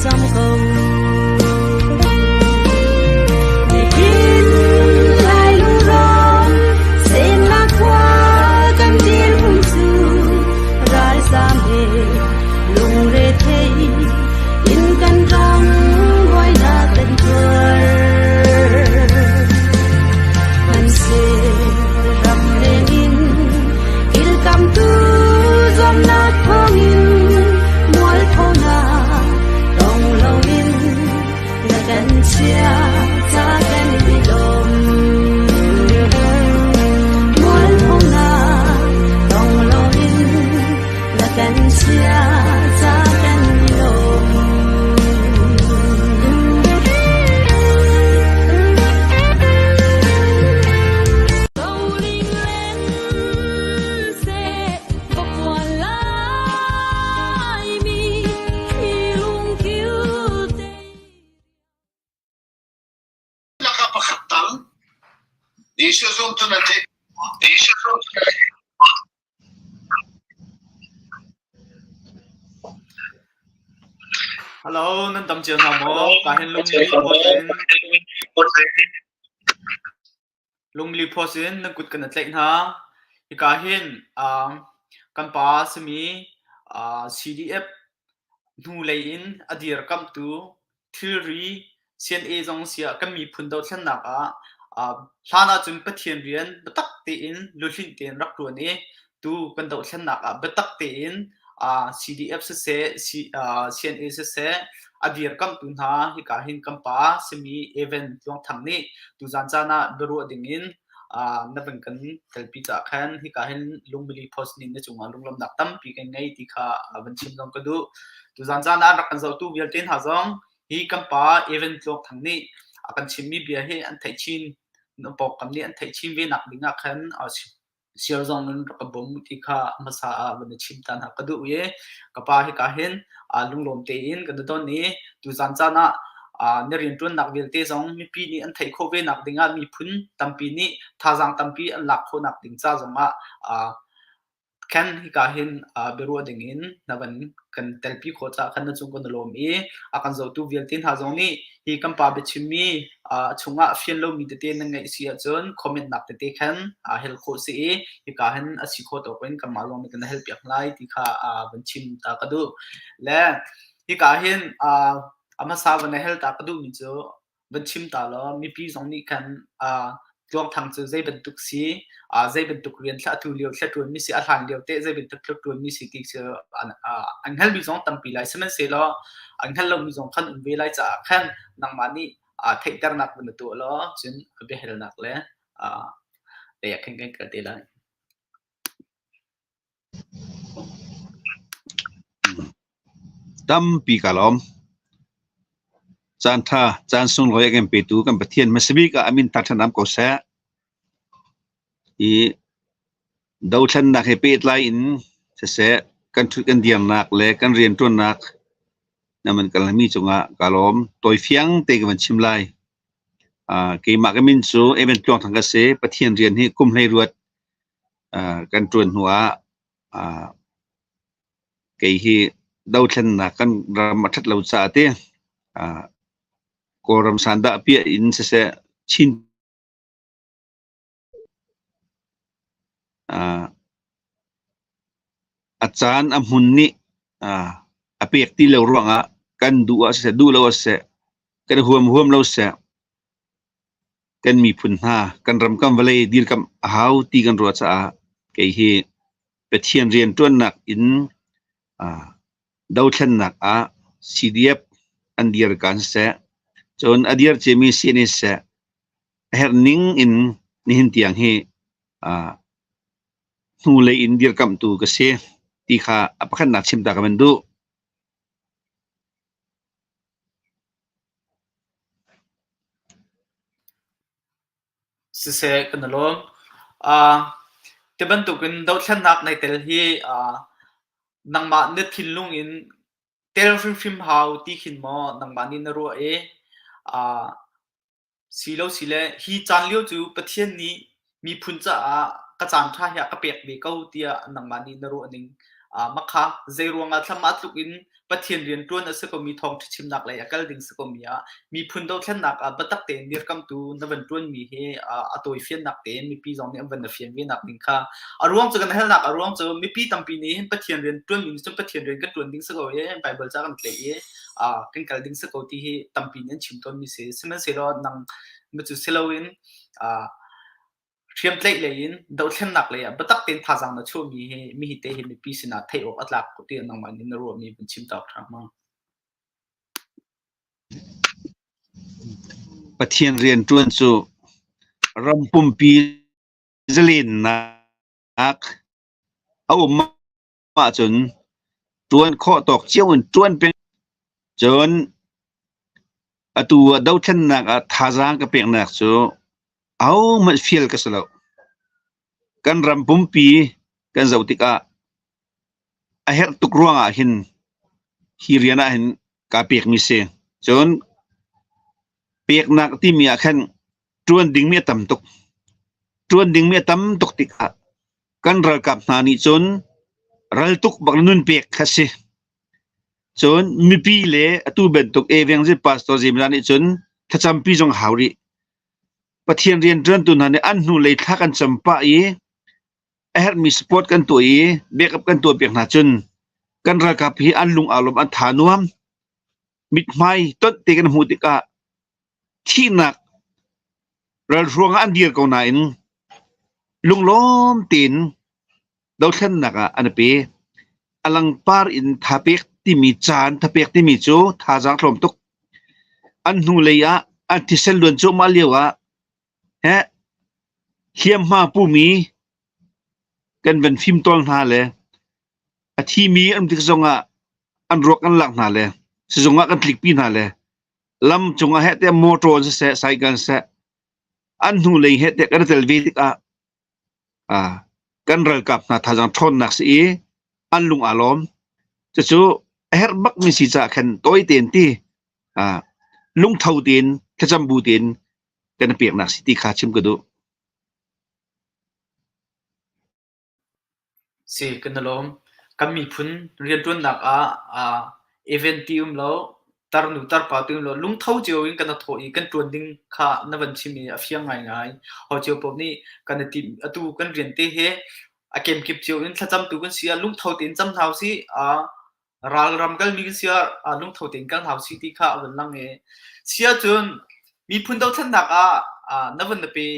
som cầu Hello, nên tầm trường hả mô, cả hình lung li posin nên cút cần lệnh ha, thì cả hình căn pa semi CDF nu lấy in adir kam tu theory CNA dòng sia kam mi phun đầu thân nạc lana chun pathian rian betak te in luhin ten rak tu ni tu kan đầu thân nạc betak te in CDF se CNA se adir kam tu na hi ka hin kam pa semi event long thang ni tu jan chana beru ding in na ban kan telpi cha khan hi ka hin lungbili post ni na chunga lunglam nak tam pi kan ngai ti kha ban chim dong ka du tu jan chana rak kan zo tu vial ten ha zong hi kam pa event long thang ni akan chimmi bia he an thai chin no pok kam ni an thai chin ve nak dinga khan sial zong nun ka bom ti kha masa ban chim tan ha ka du ye ka pa hi ka hin lunglom te in kan don ni tu jan chana nerin tun nak vil te zong mi pi ni an thai kho ve nak dinga mi phun tampi ni thajang tampi an lak kho nak ding cha zonga kan hi ka hin beru ding in naban kan telpi kho cha khan na chung kon lom e akan zo tu vil tin ha zong ni hi kam pa be chimi chunga fian lo mi te te nang ngai sia chon comment nak te te khan hel kho se e hi ka hin asi kho to pen kam malom mi kan help yak lai ti kha ban chim ta ka du le hi ka hin ama sa ban hel ta ka du mi cho ban chim ta lo mi pi zong ni kan lok thang chu zai ban tuk si zai ban tuk rian thla tu liu thla tu mi si a thang liu te zai ban tuk thla tu mi si ti che an hel bi zong tam pi lai semen se lo an hel lo mi zong khan un ve lai cha khan nang mani thai tar nak ban tu lo chin be hel nak le te yak khen ka te lai tam pi kalom chan tha chan sung loi agem pe tu kan pathian masbi ka amin ta thanam ko sa i dau than nak he pe lai in se kan thu kan diam nak le kan rian tun nak naman kalami chunga kalom toi fiang te kan chim lai ke ma ka min chu event tlong thang ka se pathian rian hi kum hlei ruat kan tun huwa ke hi dau than nak kan ram that lo cha te koram sanda pia in se chin achan amun ni apek ti lo ruanga kan duwa se du lo se kan huam lo se kan mi phun ha kan ram kam vale dir kam hau ti kan ro cha ke hi pathian rian tuan nak in dau than nak CDF an dir kan se chon adir chemi sinis se herning in nihin tiang hi nu le in dir kam tu ka se ti kha apakhan nak chim ta ka mendu se kan lo te ban tu kan dau than nak nai tel hi nang ma ne thin lung in tel film how ti khin mo nang ma ni na ro e silo sile hi chan liu chu pathian ni mi phun cha ka chan tha ya ka pek be kau tia nang ma ni na ro ning มะคะเจรวงอาทำมาตุกินปะเทียนเรียนตัวนั้นสก็มีทองที่ชิมนักเลยกัลดิ่งสก็มีพุนดาวเช่นนักบัตักเตนเดียร์กัมตูนับวันตัวมีเฮตัวเฟียนนักเตนมีปีจองเนี่ยวันเฟียนเวียนักดิ่งค่ะรวมจะกันให้นักรวมจะมีปีตั้มปีนี้ปะเทียนเรียนตัวมีจนปะเทียนเรียนกันตัวดิ่งสก็เฮไปเบิลจากกันเลยกันกัลดิ่งสก็ที่ตั้มปีนี้ชิมตัวมีเสียสมัยเสียเรานังมันจะเสียเราเองเทียมเล็กเลยอินดาวเช่นนักเลยบัตักเต็นท่าจังนะช่วงมีเหตุมีปีศาจเทออัตลักษณ์ที่นังมันนี่รวมมีเป็นชิมตอกทางมาปะเทียนเรียนจวนสู่รำปุ่มปีจะเล่นนักเอามาจนจวนข้อตอกเชี่ยวจวนเป็นจนตัวดาวเช่นนักท่าจังก็เป็นนักสู่เอามาเฟียลก็สลาวกันรำปุ่มปีกันจะอุติกาเฮตุกรวงหินฮิริยนาหินกาเปียกมิเซจนเปียกนักที่มีอาคันจวนดิ่งเมียตำตกจวนดิ่งเมียตำตกติกากันรักกับนานิจนรัลตุกบักนุนเปียกขัดเซจนมีปีเล่ตัวเบนตกเอเวียงเซปัสตัวจิมลานิจนถ้าจำปีจงหาวิปะเทียนเรียนเรื่องตัวนั้นอันนูเลยทักกันจำปะมีสปอร์ตกันตัวเบกับกันตัวเปียกหนาจนกันรักกับพี่อันลุงอารมณ์อันฐานวมมิดไม่ต้นตีกันหูติกาที่หนักเรารวงอันเดียวกันนั้นลุงล้อมตีนดาวเช่นนักอันเป็นอลังปาร์อินทับเปกที่มีจานทับเปกที่มีจูท่าจังลมตุกอันนูเลยอันที่เซลล์จูมาเลียวเขียมมาผู้มีกันเป็นฟิล์มต้นหาเลยที่มีอันที่จงอันรกอันหลักหาเลยจงกันคลิกปีนหาเลยลำจงแต่มอเตอร์เสใส่กันเสอันนูเลยแต่กันเทลวิติกกันเรื่องกับนาทาจังทนนักสีอันลุงอารมณ์จะจู่บักมีสิจะขันตัวเตียนที่ลุงเท่าเตียนขจำบูเตียนกันเปียกนักสิที่ขาชิมกระดูเสียกันลมกันมีพุนเรียนตัวนักเอเวนติอุมแล้วตารนุตารปาติอุมแล้วลุงเท่าเจียวกันนะโถอีกันตัวดิ่งข้านวันชิมีเฟียงไงพอเจียวพวกนี้กันติตัวกันเรียนเตะเกมเก็บเจียวถ้าจำตัวกันเสียลุงเท่าเตียนจำเท่าสิรัลรำกันมีกันเสียลุงเท่าเตียนกันเท่าสิที่ข้าวันลังเสียจนมีพุนดาวเช่นนักนวันนั้นเป็น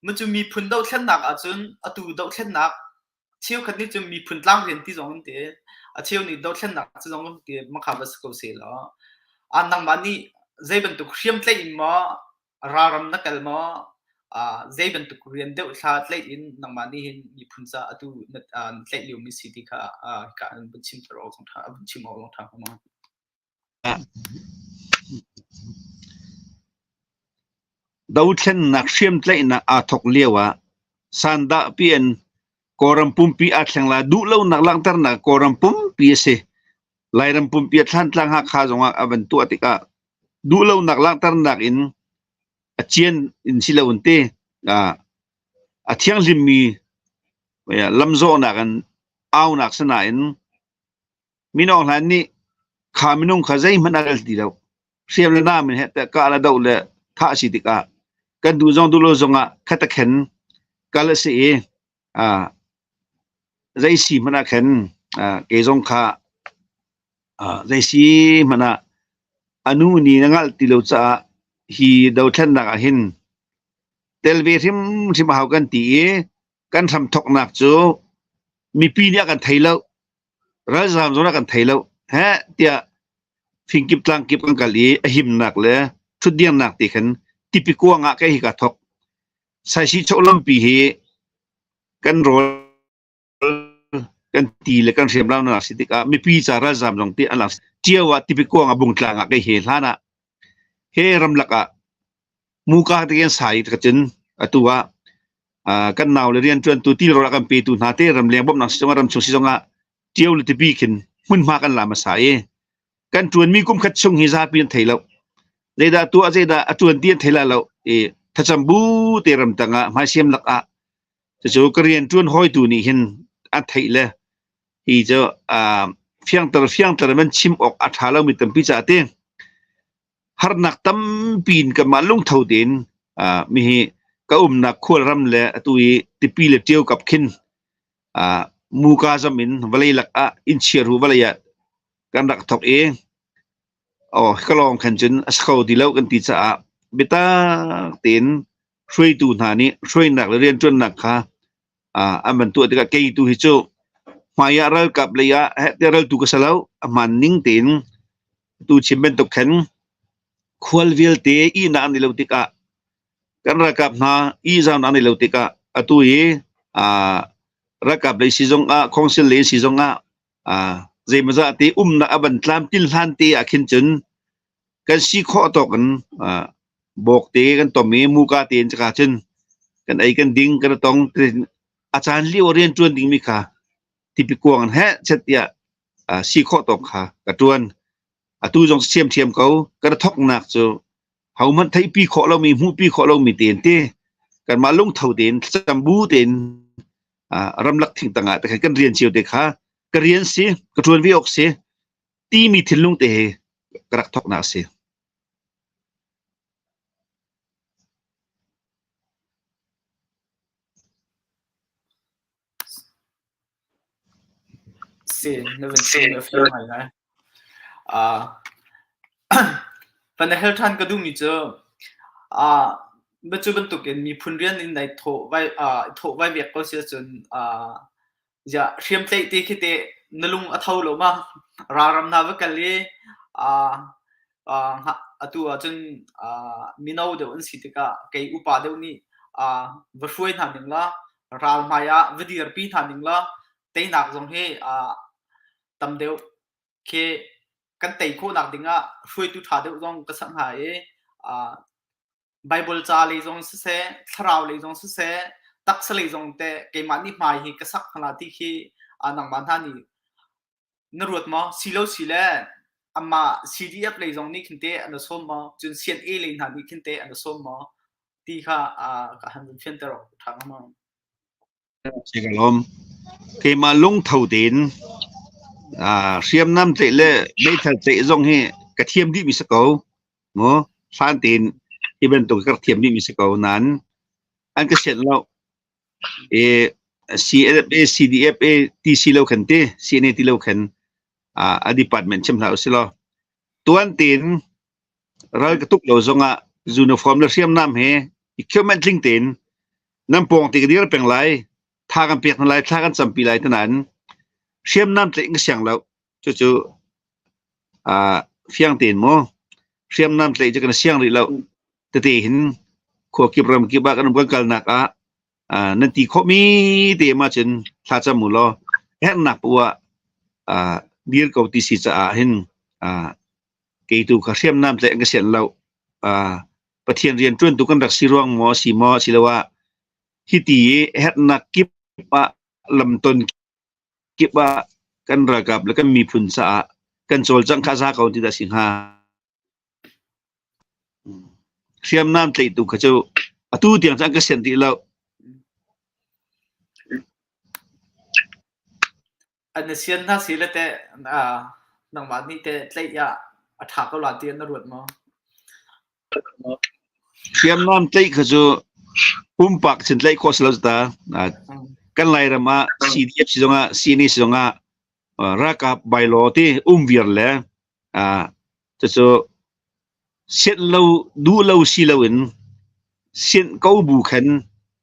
มันจะมีพุนดาวเช่นนักจนตัวดาวเช่นนักเชี่ยวคันนี้จะมีพุนล่างเรียนที่สองเดียเชี่ยวนี่ดาวเช่นนักที่สองเดียมาขับรถสกูเซ่แล้วนังมันนี่ใจเป็นตุกเรียมเล่นมารารัมนักเกลมาใจเป็นตุกเรียนเดียวชาติเล่นนังมันนี่เห็นมีพุนซาตัวเล่นอยู่มีสิทธิ์การบัญชีตรอของทางบัญชีมอลงทางมาดาวเช่นนักเชื่อมเล่นนักทกเลี้ยวสันดาเปียนกอรัมปุ่มปีอัดแข่งลาดูเล่านักลังตร์นักกอรัมปุ่มปีเสไล่รัมปุ่มปีท่านตั้งหักขาจงอาบันตัวติกาดูเล่านักลังตร์นักอินเชียนอินสิลาวันเตเที่ยงริมมีลำโซนักกันเอานักสนานมินองหันนี่ขามินองขาใจมันอะไรทีเดียวเสียมเลยน้ามันเหตุแต่ก็อะไรดาวเลยท่าสิติกากันดูจงดูโลจงขัดขันกาลเสียใจสีมันขันเกจงขาใจสีมันอนุนี่นังติโลจะฮีดาวเช่นนักหินเทลเวทิมที่มาหากันตีกันทำทกนักจูมีปีนี้กันไทยแล้วรัฐสามจงกันไทยแล้วเดียฟิงกิบตังกิบกันกะลีหิมนักเลยชุดเดียงนักตีขันที่ปีกัวงะแค่หิกะทกใส่ชีโชลมปีเฮกันโรกันตีเลยกันเสียมเล่านักสิติกามีปีจารัฐสามจงตีอันหลังเจียวว่าที่ปีกัวงะบุงตลางะแค่เฮลานะเฮรำลักมูกาที่ยังใส่กระจินตัวกันนาวเลยเรียนจนตัวที่เรากันไปตัวนาเตรำเลียงบ่มนักสิจงรำชงสิจงเจียวเลยที่ปีกินมันมากันลามาใส่กันจวนมีกุมขัดชงฮิซาปีนไทยแล้วเจดาตัวเจดาจวนเตียนไทยแล้วถ้าจำบูเตรำตังมาเสียมลักจะจูกเรียนจวนห้อยตัวนี้เห็นอันไทยเลย hi cho fiang tar man chim ok athala mi tampi cha te har nak tam pin ka malung thau din mi hi ka nak khol ram le atui tipi le teu kap khin mu ka zamin walai lak a in chiar hu walaya kan rak thok e ka long khan chun askhau dilau kan ti cha beta tin hroi tu na ni hroi nak le rian chun nak kha aman tu te ka ke tu hi chu maya ral kap le ya te ral tu ka salau man ning tin tu chimben to khan khwal vil te I na ni lo ti ka kan ra kap na I zam na ni lo ti ka atui ra kap le si jong council le si jong zai maza te na aban tlam til han te akhin chun kan si kho to kan bok te kan to me mu ka ten cha chun kan ai kan ding kan tong achan li orien chuan ding mi kha tipi kuang he chet ya si kho to kha ka chuan atu jong thiam ko kan thok nak chu hau man thai pi kho lo mi mu pi kho lo mi ten te kan ma lung thau ten chambu ten ram lak thing tanga te kan rian chiu te kha ka rian si ka chuan vi ok se ti mi thilung te karak thok na se sin na van sin a few mai na pan na hel than ka du mi cho bachu ban tuken mi phunrian in nai tho vai vek ko sia chun ja hriam tlei te khite nalung athau lo ma raram na wa kali atu chun minau de un sitika kai upa de ni va hruai na ning la ral maya vidir pi tha ning la tei nak jong he tam deu ke kan tei kho nak dinga hruai tu tha deu jong ka sang ha e Bible cha le jong se thrau le jong se tak se le jong te ke mani mai hi ka sak hala ti khi anang ban tha ni narut ma silo sile amma CDF le jong ni khinte an som ma chun sian e le na ni khinte an som ma ti kha ka han fen ter thang ma sigalom ke ma lung thau din siam nam te le me thal te jong he ka thiam di mi sa ko ngo fan tin iben to ka thiam di mi sa ko nan an ka set lo CFA CDFA TC lo khan te CNA ti lo khan a department chem la usilo tuan tin ral ka tuk lo zonga uniform la siam nam he equipment ling tin nam pong ti dir peng lai tha kan pek lai tha kan champi lai tanan siam nam te ng siang lo chu fiang tin mo siam nam te je kan siang ri lo te te hin kho kipram ki ba kan bang kal nak nan ti kho mi te ma chen tha cha mu lo hen nak wa dir ko ti si cha hin ke tu kha siam nam te ng sian lo pathian rian tun tu kan rak si ruang mo si lawa hiti het nak kip pa lam ton kip ba kan ragap la kan mi phun sa kan chol chang kha sa ko ti da sing ha siam nam te tu kha chu atu tiang chang ka sen ti lo an sian na sile te nang ma ni te tlei ya atha ko la ti na rut ma siam nam te kha chu pak chen tlei ko slo ta kan lai rama CDF si zonga CNA si zonga raka bailo ti vir le chu set lo du lo si lo in sin ko bu khan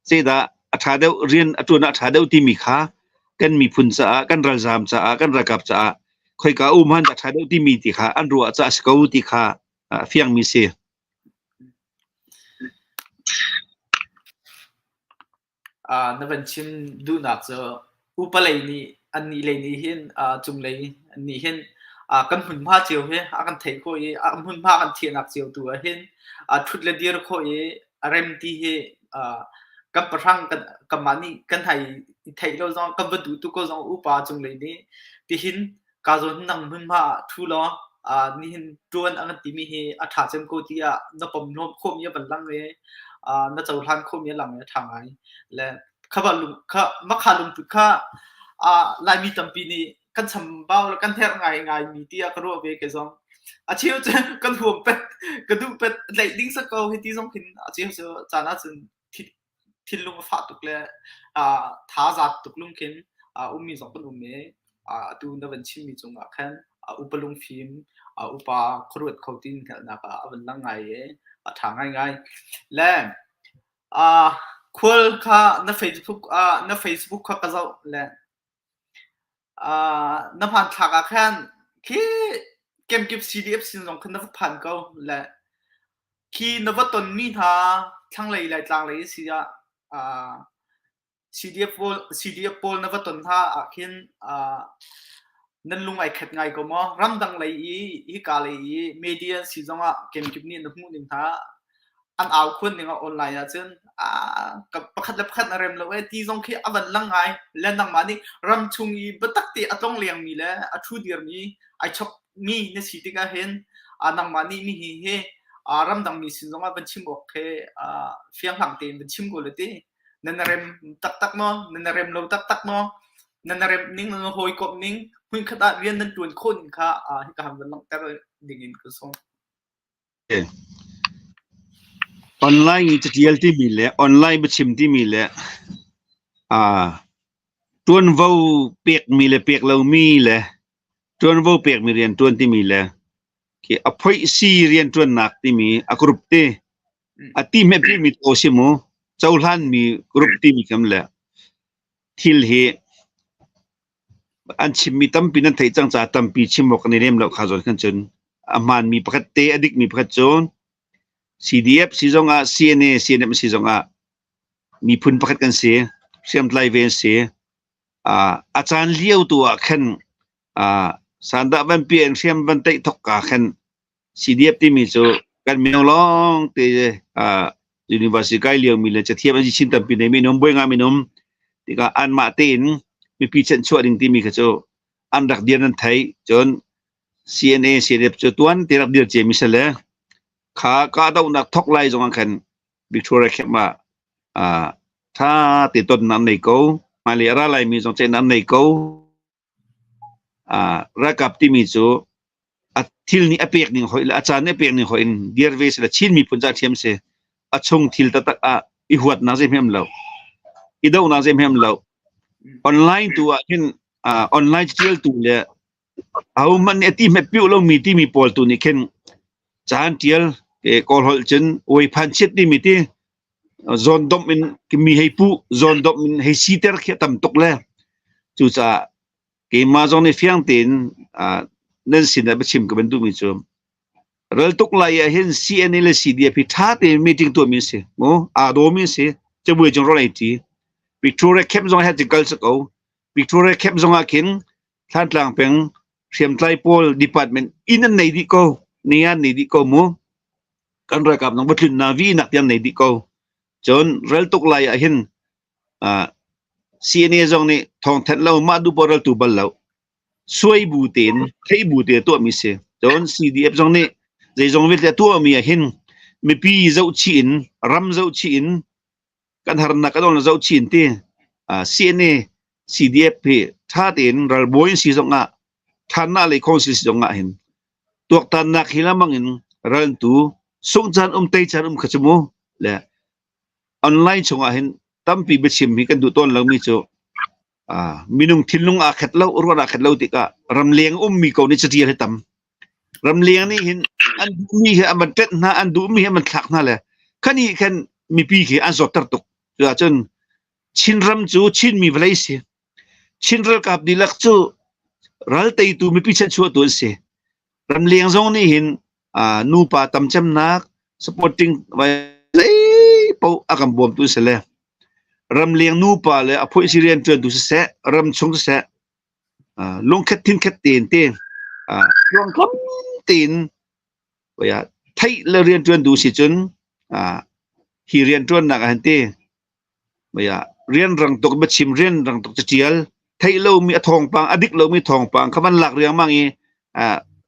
che da atha deu rian atuna atha deu ti mi kha kan mi phun cha kan ral jam cha kan rakap cha khoi ka han atha deu ti mi ti kha an ru cha sko ti kha fiang mi se na van chin du nak cho upalei ni an ni le ni hin chum le ni hin kan hun ma chiu he kan thei ko ye hun ma kan thien nak chiu tu hin thut le dir ko ye rem ti he kan prang kan mani kan thei lo jong kan du tu ko jong upa chum le ni ti hin ka zo nang hun ma thu lo ni hin tuan ang ti mi he tha chem ko ti na pom nom khom ye ban lang le na chau han khom ye lang thang ai le kha ba lu kha ma kha lum tu kha lai mi tampi ni กันชำเบาแล้วกันแทบไงมีเตียกระโดดเวกซองอาชีพจะกันห่วงเป็ดกระดูเป็ดไหลดิ้งสักเกาให้ที่สองพินอาชีพจะจาน่าจะทิลลุงฟ้าตุกเลยท้าจัดตุกลุงคินมีสองคนเมดูนับเป็นชิมมีจงแค่อุปลุงฟิล์มอุปครุฑเขาตินกันนะครับวันละไงทางง่ายและควรค่าใน Facebook ค่าก็จะและนับผ่านทางแค่ที่เกมเก็บ CDF สิ่งสำคัญนับผ่านก็และที่นับต้นนี้ท่าทั้งหลายต่างหลายสิ่งCDF โพลนับต้นท่าคินนั่นลุงไอ้ขัดไงก็มั้งรำดังเลยอีกาเลยมีเดียสิ่งสำคัญเกมเก็บนี้นับมุ่งถึงท่าอันเอาคนหนึ่งออนไลน์จนกับประคัดอะไรมาเลยที่ตรงที่อันลังไงเล่นดังมานี่รำชุงอีบัตักตีอัตองเลี้ยงมีแล้วชูเดียร์มีไอชอบมีในสิ่งที่ก็เห็นดังมานี่มีเฮรำดังมีสิ่งที่เป็นชิมโอเคเฟียงหลังเต็มเป็นชิมกูเลยที่นั่นเริ่มตักมั้งนั่นเริ่มเราตักมั้งนั่นเริ่มนิ่งนั่นหอยกบนิ่งหุ่นขนาดเรียนนั่นจวนคนค่ะที่การเป็นลังแต่ดิ่งก็ส่งออนไลน์จะเที่ยวที่มีเลยออนไลน์ประชุมที่มีเลยตัวนวูเปียกมีเลยเปียกเรามีเลยตัวนวูเปียกมีเรียนตัวนที่มีเลยคืออภัยซีเรียนตัวนหนักที่มีกรุ๊ปที่ที่ไม่พี่มีโตชิมูเจ้าท่านมีกรุ๊ปที่มีกันเลยทิลเฮอันชิมมีตั้มปีนั้นไทยจังจ่าตั้มปีชิมบอกในเรื่องเราข้าจนกันจนมันมีประเทศอดีตมีประจนCDF ซีซองCNA ซีซองมีพุ่นประกันเสียเชื่อมไลเวนเสียอาจารย์เลี้ยวตัวขันสันดาบันเปลี่ยนเชื่อมบันเตะทกกาขัน CDF ที่มีโจกันมีน้องเตUniversity เลี้ยวมีเลยจะเทียบอันที่ชินตัมปีในมีน้องบ่อยงามีน้องที่ก็อันมาเต้นมีพิจารณาช่วยดิ่งที่มีก็โจอันดักเดียนนั้นไทยจน CNA CDF โจตัวนที่รักเดียร์เจมิเสเลยข้าก็ต้องนักทอกไล่จงอันขันวิกตอเรียเข้ามาถ้าติดต้นนั้นในกูมาเรียอะไรมีจงใจนั้นในกูรักกับที่มีจูทิลนี่อเปียกหนึ่งหอยอาจารย์เนี่ยเปียกหนึ่งหอยเดียร์เวสละชินมีปุ่นจากเทียมเสชงทิลตัดอีหัวน่าจะเพิ่มเราอีดาวน่าจะเพิ่มเราออนไลน์ตัวเห็นออนไลน์เที่ยวตัวเลยเอามันเนี่ยที่ไม่ปิ้วเรามีที่มีโพลตัวนี้เห็นจานเทียลกอลฮอลจนโอ้ยพันเช็ดที่มีที่โซนดอมมันก็มีให้ผู้โซนดอมมันให้ซีเตอร์แค่ตำตกแล้วจู่จะเกมมาจงในเฟียงเต็นนั่นสินะประชิมกับเป็นตัวมิจฉาเรื่องตกไล่เห็น CNA และ CDF พิธาเต็นมีจริงตัวมีเสียโอ้โดมีเสียจะบุยจงรอไอทีวิกตอเรียเข้มจงให้จิกลสักเอาวิกตอเรียเข้มจงอาคินท่านกลางเป็นเสียมไตรโพลดีพาร์ตเมนต์อินนั่นในดีก็นี่อันในดีก็มูกันระกับน้องบัตรนาวีนักยังในดีก็จนเรื่องตกไล่เห็นCNA จงนี่ทองแทนเรามาดูบอลตัวบอลเราสวยบูเต็นให้บูเตตัวมีเสียจน CDF จงนี่ใจจงเวทตัวมีเห็นมีปีเจ้าชินรำเจ้าชินกันหานักกันต้องเจ้าชินที่CNA CDF เพื่อท่าเต็นเราบอยสิจงท่านน่าเลยคงสิจงเห็นตัวท่านนักฮิลามังเห็นเรื่องตัวส่งจานเตยจานขจมูและออนไลน์ชงเห็นตั้มปีเบชิมมีกันดูต้นเรามีโจมีนุ่งทิลลุงอาขัดเล่าอุรวาขัดเล่าติกะรำเลียงมีเขาในสติให้ตั้มรำเลียงนี่เห็นอันดูมีเหมันเต็ดนะอันดูมีเหมันขักนั่นแหละขันนี้ขันมีปีเหอันสดตรตุกจนชินรำจูชินมีเวลาเสียชินรักกับดีลักจูรัลเตยตูมีพิชันชัวตัวเสียรำเลียงทรงนี่เห็นนูปาตำจำนักสปอร์ติ้งไว้เป้าอากำบวมตัวเสียเลยรำเลียงนูปาเลยอภัยสิเรียนเตือนตัวเสียรำชงเสียลงคัดทิ้งคัดเตียนเตียนลงคัดเตียนว่าไทยเรียนเตือนดูสิจนฮีเรียนเตือนนักอันเตียว่าเรียนรังตกบัดชิมเรียนรังตกจะเจียลไทยเรามีทองปังอดิกเรามีทองปังคำมันหลักเรียงมั่งอี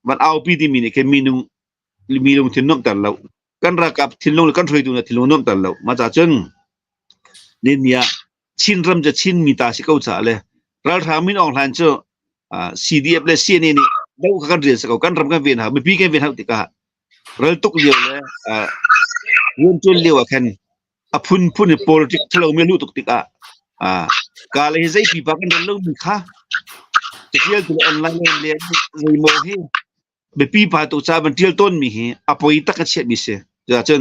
มันเอาปีที่มีเนี่ยแค่มีนุ่งทิ้งน้องแต่เรากันรักกับทิ้งลงกันช่วยดูนะทิ้งลงน้องแต่เรามาจากจนเนี่ยชินรำจะชินมีตาสิเขาจ่าเลยเราถามมินออกหลังเจ้า CDF และ CNN นี่เรากันเรียนสกกันรำกันเวียนหาไม่พี่กันเวียนหาติกาเราตุกเดียวเลยวนจนเลี้ยวกันพุ่น politics เราไม่รู้ตุกติกากาเลยใจปีปากันเราไม่ค่ะจะเที่ยวตัวออนไลน์เรียนรีโมทที่ไม่ปีปาตุกจ้ามันเที่ยวต้นมีเหรอพอยตักเชื่อมิเสจะจน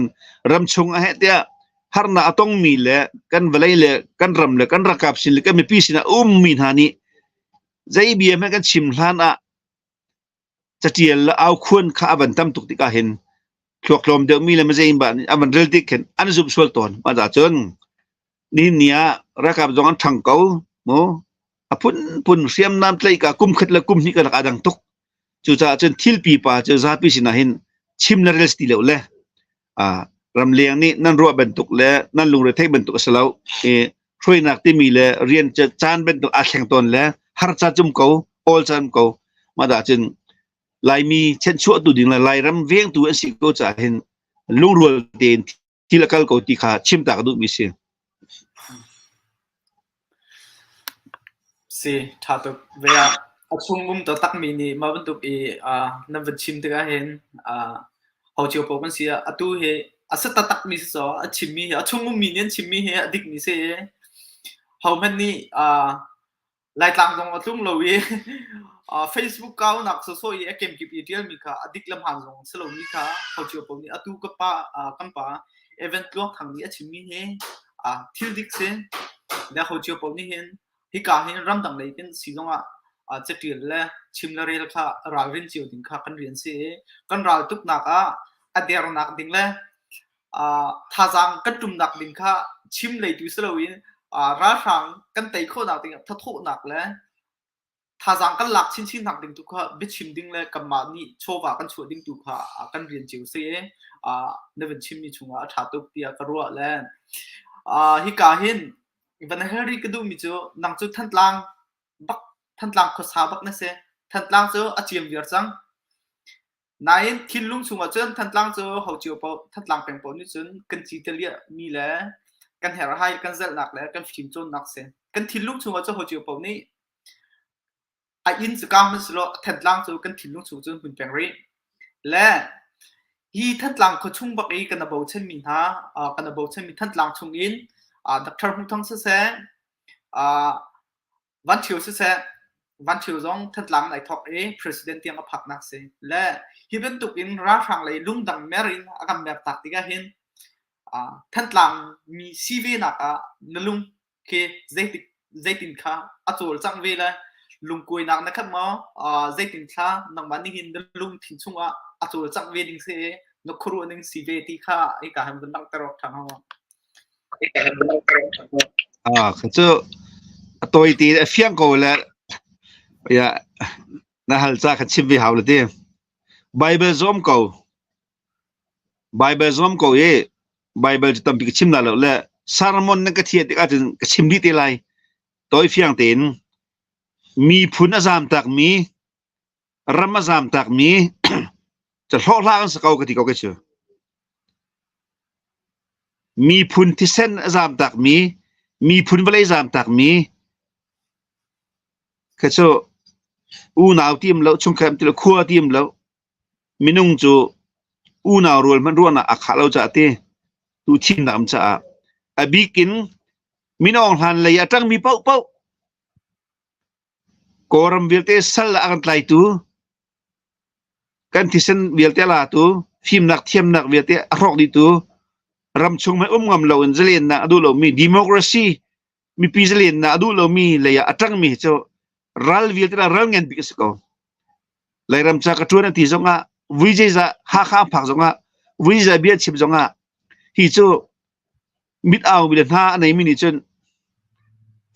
รำชงอาเหตุharna atong mile kan valai kan ram le kan rakap sin le kan me pisina min hani zai bi me kan chim hlan a chatiel la au khun kha aban tam tuk tika hen thlok de mi le ma zai ban aban rel tik ken an zup sol ton ma da chon ni nia rakap jong thang kau mo apun siam nam tlai ka kum khat la kum ni ka adang tuk chu cha chen thil pi pa chu za pi sin hen chim la rel sti le leรำเลียงนี่นั่นรัวบรรทุกและนั่นลุงเรือเทบรรทุกสลาวช่วยนักที่มีและเรียนจะจานบรรทุกอาแข่งตนและฮาร์จัดจุ่มเขาออลจันเขามาด่าจึงลายมีเช่นชั่วตัวดิ่งลายรำเวียงตัวสิ่งก็จะเห็นลุงรัวเด่นที่ละกัลเขาตีขาชิมตากดูมิเสียสิถ้าตัวเวลาช่วงมุมตัวตักมีนี่มาบรรทุกนั่นเป็นชิมตัวเห็นเขาเจียวปกันเสียตัวเฮอาศัยตักมีสอชิมมีเหรอช่วงมุมมีเนี่ยชิมมีเหรอดิกมีเสียเขามันนี่ไล่ตามตรงทุ่งเราเFacebook ก้าวนักโซโซเกมกิบอีเดียมีค่ะดิกลำหันตรงสโลมีค่ะเขาเจียวปนี่ตัวก็ป้ากันป้าอีเวนต์ลวงทางนี้ชิมมีเหรอทิลดิกเสียแล้วเขาเจียวปนี่เห็นที่การเห็นรำต่างเลยเป็นสิ่งที่จะเปลี่ยนแล้วชิมแล้วเรียกค่ะราวินเจียวดิ้งค่ะกันเรียนเสียกันราทุกนักเดียร์นักดิ้งแล้วท่าจังกันจุ่มนักดิ้งค่ะชิมเลยดูสโลวินราชังกันเตะโคนักดิ้งทัดทุนักแล้วท่าจังกันหลักชิ้นนักดิ้งทุกค่ะบิชิมดิ้งแล้วกันมานี่โชว์ว่ากันชัวดิ้งทุกค่ะกันเรียนเจียวเสียในวันชิมมีช่วงท่าตุกเดียกรัวแล้วฮิกาหินวันเฮริกดูมิจูนังจูทันลังบักทันลังข้อสาบักนั่นเสียทันลังจูอาเจียมเวียร์จังนายทิลลุงสูงจนทันลังจูเขาเจียวปอทันลังเป็นปอนี่จนกันจีเตลียมีแล้วกันเฮร์ไฮกันเซลหนักแล้วกันฟิมจนหนักเสียกันทิลลุงสูงจนเขาเจียวปอนี่อินสกามันสโลทันลังจูกันทิลลุงสูงจนเป็นแปลงรีและฮีทันลังเขาชุ่มบักอีกันนับเอาเช่นมีท่ากันนับเอาเช่นมีทันลังชุ่มอินดักทาร์พุ่งทั้งเสียวันเชียวเสียวันเชียวจงทัดหลังในท็อปpresident ที่มาพักนักเสียและฮิบันตุกินราชังเลยลุงดังเมรินอาการแบบตักติกาเห็นทัดหลังมีซีวีนักนลุงเคเจตินข้าอัจฉริจังเวลาลุงกุยนักนะครับมั้งเจตินข้านังมันนี่เห็นลุงทิ้งช่วงอัจฉริจังเวดิงเสียนกครูนึงซีวีที่ข้าไอ้การให้มันตั้งตลอดทางว่าคือตัวตีเฟียงกูแล้วอย่าน่าหันจากขัดชิมวิหาวเลยที่ไบเบิลซอมกูไบเบิลจะตั้งปีกชิมนั่นแล้วซาร์มอนนั่นก็เทียดก็จะชิมดีที่ไรตัวเฟียงเต็นมีพุนอาซามตักมีรัมอาซามตักมีจะโลล่างสกาวก็ที่เขาเชื่อมีพุนที่เส้นจามตักมีพุนเวลาจามตักมีแค่โซอูนาวทีมแล้วชงแคมติลขั้วทีมแล้วมินุ่งจูอูนาวรัวมันรัวน่ะอักขะเราจะเตะดูทีมน้ำจะบิกินมิน้องหันเลยจังมีเป้ากอรมเวลเตสัลอันไลตูกันที่เส้นเวลเตลาตูฟิล์มนักเทียมนักเวลเตอรอกดีตูรำชงไม่งำเราอินเซเลนนะดูเรามีดิโมคราซีมีพิเศษนะดูเรามีเลยอัตรังมีเจ้ารัลวิลที่เรารัลเงินบิกสกอเลยรำจากระทรวงที่สงะวิจัยจะข้าผักสงะวิจัยเบียดชิบสงะที่เจ้ามิดเอามิดหน้าในมินิจน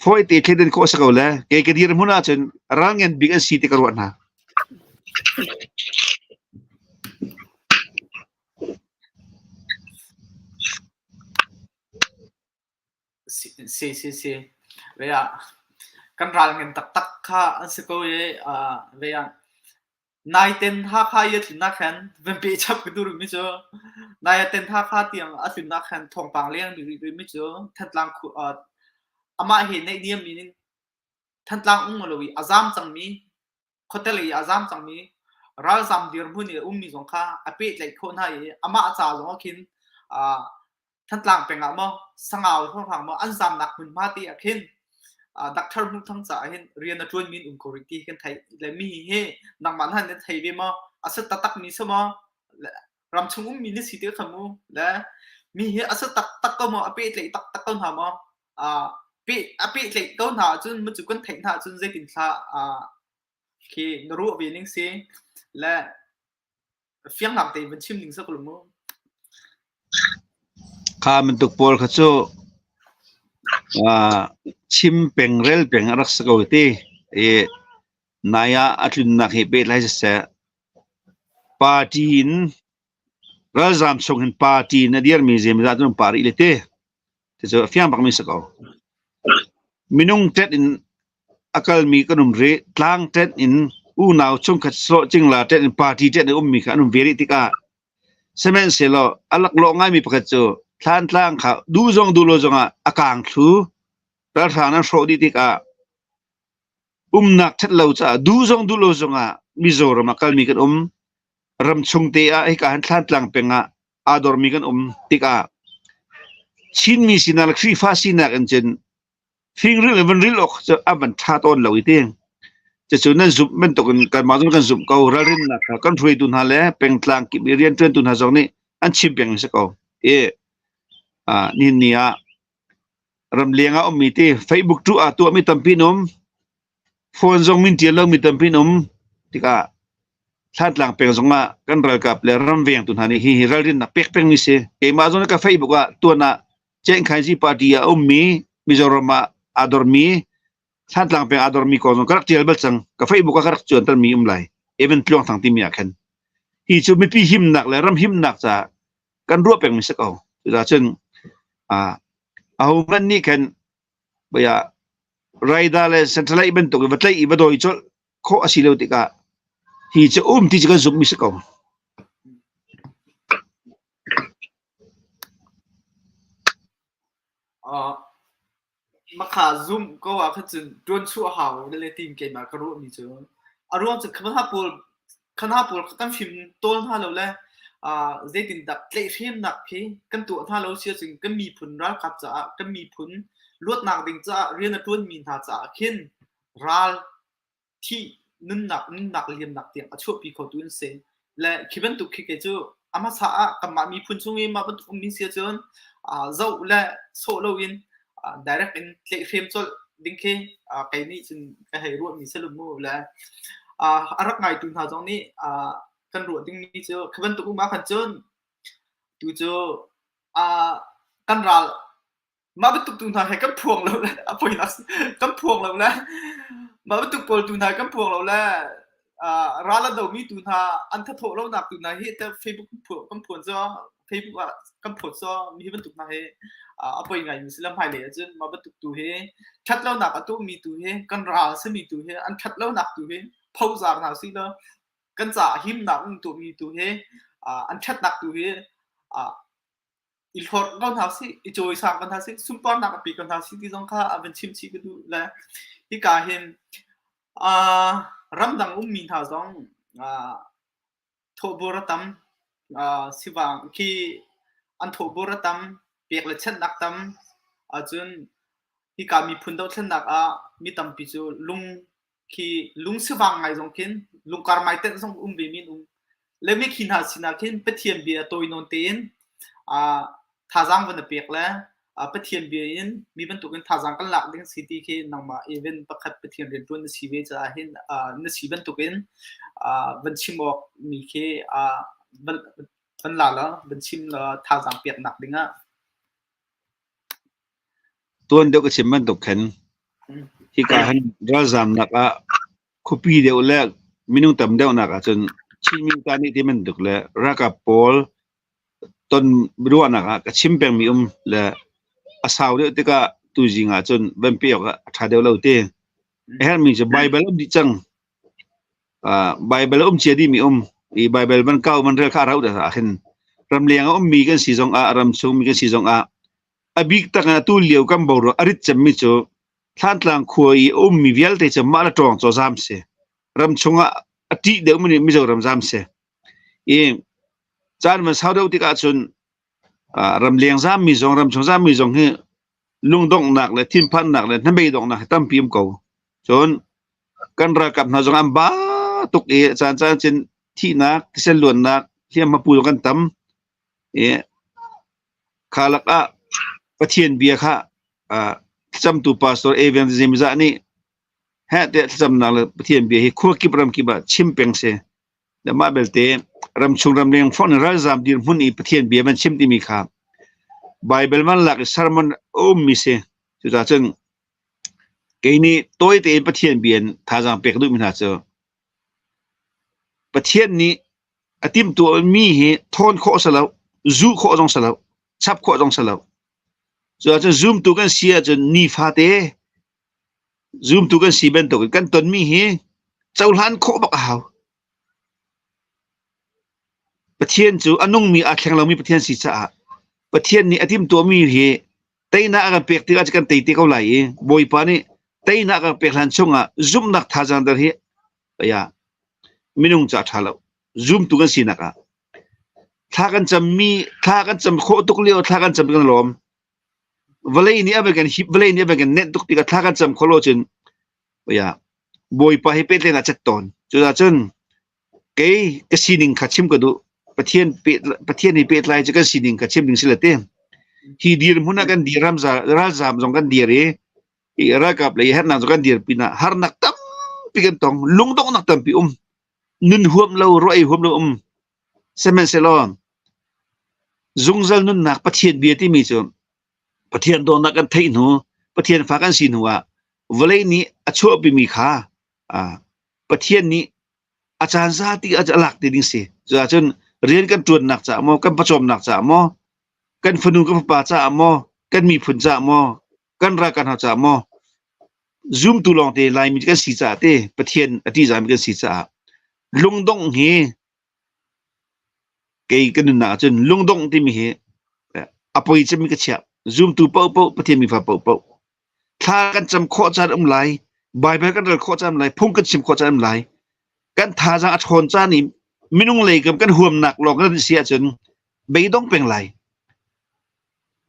ฟอยตีเคดินโคสกอเลยเกี่ยดีรมุนาจนรัลเงินบิกสีที่กระวันนะsi vậy kan ral ngen tak kha an se ko ye vậy nai ten ha kha ye thina khan ven pe chap ku dur mi cho nai ten ha kha tiang a thina khan thong pang leng mi cho that lang khu ama he nei niam mi nin that lang ung lo wi azam chang mi คนเตลีอาจามจังมีรัลซัมเดียร์บุญเนี่ยมีสงค่าอภิเลยคนให้อามาจ่าสงคินท่านต่างเป็นอะไรมั้งสังเอาท่านต่างมั้งอันจำหนักมันมาตีอาคินดักทาร์มุทั้งจ่าเห็นเรียนนักเรียนมีอุ่นคุริตี้กันไทยเลยมีเฮนักบ้านท่านเนี่ยไทยเวมั้งอาศัยตักมีสมั้งรำชงมีนิสิตขมูและมีเฮอาศัยตักก็มั้งอภิเลยตักก็หามั้งปีอภิเลยก็หาจนมันจุกันไทยหาจนเจกินท่าคือนรู้ว่านิ่งเสียและเฟียงหลังแต่เป็นชิมนิ่งสักลุ่มข้ามันตุกปอลข้าโจชิมเป็งเรลเป็งรักษาตัวที่นายอัตลุนนักเหตุไล่เสียปาร์ตี้นรัลซามส่งเห็นปาร์ตี้นั่นเดียร์มีเซมิดาตุนปาร์ตี้เลยที่จะเฟียงปักมิสกเอามินุงเท็ดอินakal mi kanum re tlang tet in u naw chung khat so chingla tet in party tet mi kha anum veri tika semen selo alak lo ngai mi pakhat chu tlang kha du lo zonga akang thu ra thana fro di tika nak that lo cha du lo zonga mizoram akal mi kan ram chung te a ka han tlang penga ador mi kan tika chin mi sinal khri fa sinak an chenฟิงเรื่องมันริลอกจะอับันชาตอนเหล่าอีเตียงจะส่วนนั้นซุปมันตกกันมาต้องกันซุปเกาเรื่องนะครับกันช่วยตุนหาแล้วเป็นกลางกิบเรียนเตือนตุนหาสองนี่อันชิมเปียงสักเอานี่รำเลียงเอามีที่เฟซบุ๊กตัวตัวมีตั้มพี่น้องโฟนซองมินเทียนเรามีตั้มพี่น้องที่ก็ชาติหลังเป็นสองกันเรื่องกับเรื่องรำเวียงตุนหานี่ฮิเรื่องนักเป็กมีเสียมาตรงนั้นก็เฟซบุ๊กว่าตัวน่ะเจ้งใครที่ปาร์ตี้มีจอร์มาadormi saat lang pe adormi ko karak tiel bal sang ka facebook ka karak chuan tan mi lai even tlong thang ti mi akhen hi chu mi pi him nak le ram him nak cha kan ro peng mi sakau ra chen au man ni kan baya raida le central event to batlai ibadoi chol kho asilo tika hi chu ti ka zum mi sakauมาขาซุ่มก็ว่าเขาจะโดนชั่วหาวเลยทีมเกมมาก็รู้มีเจออารมณ์จะคณะปูกันฟิล์มต้นท่าเราแหละเจดินดับเละเทียมหนักพี่กันตัวท่าเราเชื่อจึงก็มีผลรักขับจะก็มีผลลวดหนักดิ่งจะเรียนนักต้นมีท่าจะขึ้นรัลที่นึ่งหนักเรียมหนักเตียงช่วยปีเขาตัวเองและคิดเป็นตุกคิดเจออามาสากับมามีผลช่วงนี้มาเป็นตุกมีเสียจนเจ้าและโซ่เราอินdirect in play film so dingke kai ni chun ka hai ro mi selum mo la arak ngai tun ha jong ni kan ro ding ni cho khaban tu ma khan chon tu cho kan ral ma bu tuk tun ha hai kan phuang lo la apoi na kan phuang lo la ma bu tuk pol tun ha kan phuang lo la ra la do mi tun ha an tha tho lo nak tun na hi ta facebook phuang kan phuang cho facebook kan phuang cho mi ban tuk na he apoi ngai muslim hai le chen ma ba tuk tu he that lo nak atu mi tu he kan ra se mi tu he an that lo nak tu he phau zar na si lo kan za him nak tu mi tu he an that nak tu he il hot kan ha si i choi sa kan ha si super nak pi kan ha si ti jong kha aven chim chi ku du la hi ka hen ram dang mi tha jong tho boratam siwang ki an tho boratamเปียกเลยเช่นนักตั้มจนที่การมีพุ่นดาวเช่นนักมีตั้มพิจูลุงสว่างไงจงกินลุงการไม่เต้นจงเบมินแล้วไม่ขินหาสินากินไปเทียนเบียตัวอินนเตียนท่าจังวันเปียกแล้วไปเทียนเบียนมีบรรทุกกันท่าจังกันหลักเรื่องสิทธิเคนังมาอีเวนต์ประคับไปเทียนเรียนตัวนึกชีวิตจะเห็นนึกชีวิตบรรทุกกันวันชิมอกมีเควันหลักแล้ววันชิมท่าจังเปียกหนักดิ้งตัวเดียวก็ชิมมันตกเข็นที่การรัลซามนักคุปีเดียวแรกมินุต่ำเดียวนักจนชิมิการนี้ที่มันตกเลยรักกับปอลต้นรัวนักก็ชิมเป็นมีและอาสาวเดียวที่ก็ตัวจริงจนเป็นเปียกถ้าเดียวเราเต้เห็นมีจะไบเบิลดิจังไบเบิลเชียดีมีอีไบเบิลมันเก่ามันเรื่องข้าเราแต่เห็นรำเลียงมีกันสีจงรำชงมีกันสีจงabik ta kana tu liu kam boro arit cham mi cho than tlang khuai mi vial te cham mala tong cho jam se รำชงอ่ะที่เดี๋ยวมันไม่จะรำจำเสียจานมันเศร้าเดียวที่กาจุนรำเลียงจำมีจงรำชงจำมีจงคือลุงดงหนักเลยทิ้งพันหนักเลยนั่นไม่ดงหนักตั้มพิมพ์เก่าจนกันรักับนาจงอันบ้าตุกจานเช่นที่นักที่เส้นล้วนนักที่มาปูกันตั้มข้าลักประเทศเบียค่ะจำตัวพาสตอร์เอเวนซ์เซมิซานี่ฮะเดี๋ยวจำนักเลยประเทศเบียขั้วกิบรำกิบะชิมเปงเสเดี๋ยวมาเบลเตรำชงรำเลียงฟอนรัลซามดีมุนอีประเทศเบียมันชิมที่มีค่าไบเบิลมันหลักสารมันมิเสจุดนั้นจึงเกนี่ตัวเองประเทศเบียนท่าจางเปกดูมินาเจอประเทศนี้อติมตัวมีเหตุทนข้อสลับจูข้อจงสลับชับข้อจงสลับจุดนั้นจูมตัวกันเสียจนนีฟาเตจูมตัวกันสีเป็นตัวกันตนมีเหตุเจ้าหลานข้อบักหาวประเทศจูอันนุ่งมีอาแข่งเรามีประเทศศีรษะประเทศนี้อธิมตัวมีเหตุแต่น่ากันเปียกที่อาจจะกันตีที่เขาไหลบอยปานี่แต่น่ากันเปียกหันชงจุ่มนักท่าจันทร์เหตุไปไม่นุ่งจัดท่าเราจุ่มตัวกันสีนักท่ากันจำมีท่ากันจำโคตุกเลี้ยวท่ากันจำกันลมวันนี้เอาไปกันฮิบวันนี้เอาไปกันเน็ตตุกที่กันท่ากันจำโคโลจนไปบอยปาให้เป็นเลยนะจัดตอนจุดนั้นเก๋ก็สีนิ่งขัดชิมกันดูประเทศนี้เป็นไรจะกันสิ่งกับเชื่อมดึงสิละเต้ที่ดีร์มุนกันดีรำราจามจงกันดีร์รักกับเลยฮะนั่งจงกันดีร์ปีน่ะฮาร์นักตั้มปีกันตองลุงต้องนักตั้มปีนุนหัวเรารอยหัวเราเซมันเซลอนจงจัลนุนนักประเทศเบียที่มีจนประเทศโดนนักกันไทยหนูประเทศฝากันสินหัววันนี้อชั่วปีมีค่าประเทศนี้อาจารย์ซาติอาจจะหลักดีดิ้งสิจนเรียนกันตรวจหนักจ่าโมกันประชมหนักจ่าโมกันฝนุกันป่าจ่าโมกันมีผลจ่าโมกันรักกันหาจ่าโมซูมตุลองเตไลมีกันสีจ่าเตประเทศอธิจามีกันสีจ่าลุงดงเฮเกยกันหนาจนลุงดงที่มีเฮอภัยจะมีกันเชียซูมตุเป้าประเทศมีฟ้าเป้าถ้ากันจำข้อจานไหลใบกันเรื่องข้อจานไหลพุ่งกันชิมข้อจานไหลกันท่าจางอัชนจานี่ไม่นุ่งเลยกับกันห่วงหนักหลอกกันเสียจนไม่ต้องเป็นไร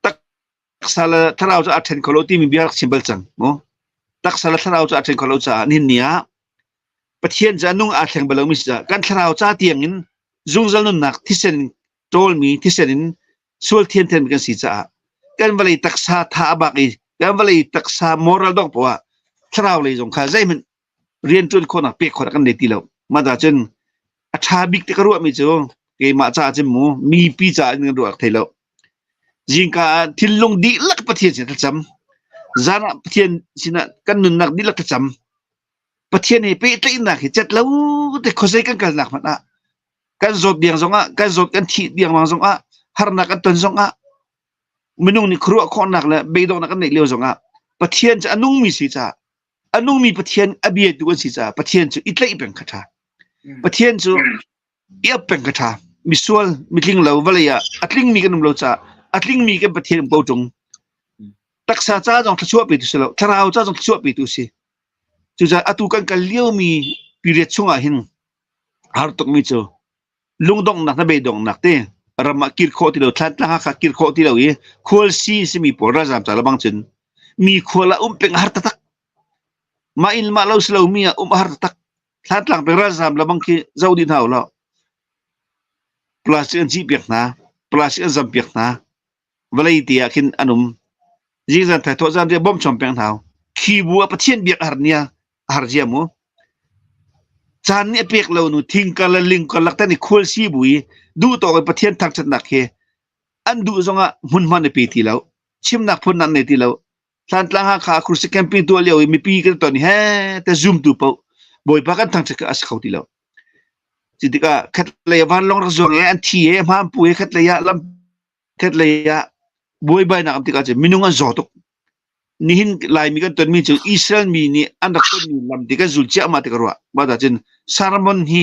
ตักสารถ้าเราจะอัดเทนคอลที่มีเบียร์สิบเปอร์จังโอ้ตักสารถ้าเราจะอัดเทนคอลจะนินเนียประเทศจะนุ่งอัดเทนเบลมิสจะกันถ้าเราจะเตียงนินจุงจะนุ่งหนักที่เส้นโจลมีที่เส้นนินส่วนเทียนเทียนเป็นสีจะกันเวลาตักษาท่าบักอีกันเวลาตักษามอรัลดอกเพราะว่าถ้าเราเลยจงข้าใจมันเรียนจนคนอ่ะเปียกคนกันเด็ดที่เรามาจากจนอาชาบิกที่กระโดดไม่เจอเกี่ยมาจากจมูกมีปีจ่าเงินดวงเทเลจิงกาที่ลงดีลักประเทศเสียทั้งจำจานะประเทศสินะกันนุนนักดีลักทั้งจำประเทศนี้เป็นที่นักจัดแล้วแต่เขาใช้กันหนักมันกันจดเดียงสงกันจดกันที่เดียงมังสงฮาร์นักกันต้นสงมันนุ่งนี่ครัวคนหนักเลยเบดองนักกันเด็กเลี้ยวสงประเทศจะนุ่งมีสีจ่านุ่งมีประเทศอเบียดูกันสีจ่าประเทศจะอิตาลีเป็นขจาประเทศจูเอียบเป็นกระทามิส่วนมิลิงเหล่าวัลยาอัดลิงมีกันนุ่มเหล่าจ้าอัดลิงมีกันประเทศเบาจงตักษาจ้าจงทชั่วไปตุสิเหล่าถ้าเราจ้าจงทชั่วไปตุสิจูจ้าอัตุกันกันเลี้ยวมีปีเรียช่วงอาหินฮาร์ตกมิจูลุงดงนักนับเบดงนักเตะรามากิรโคติเหล่าทัดละฮักกิรโคติเหล่าเอควอลซีสมีปอร์ราจามจ้าละบังจินมีควอลเป็นฮาร์ตตักมาอินมาเหล่าสเหล่ามีฮาร์ตตักทัดหลังเป็นราชามละบังคีเจ้าดินเฮาแล้วปลาสิอันจีเปียกนะปลาสิอันจำเปียกนะเวลาที่อาคินอนุมยิ่งจันทร์ตัวจันทร์บ่มชมเปียกเฮาขี้บัวประเทศเบียกหาร์เนียหาร์เจียมูจานนี้เปียกเราหนูทิ้งกันละลิงกันลักแต่นี่ควอลซีบุยดูต่อไปประเทศทางจันทร์นักเฮอันดูจงอ่ะมุนมันในปีที่แล้วชิมนักพนันในที่แล้วท่านตั้งหาขาครูสิแคมปิ้งตัวเลี้ยวมีปีกันตอนนี้เฮ้แต่ซูมตัวเปล่าบอยพักกันทางจักรอาศัยเขาที่แล้วจิตก็ขัดเลยวันลงรักษาอันที่มาปุยขัดเลยลำขัดเลยบอยใบนักติกาจะมินุงันจอดนี่หินลายมีกันตอนมีจูอิสราเอลมีนี่อันดับต้นมีลำติกาจุลเจ้ามาติกรัวมาแต่จนสารมันฮี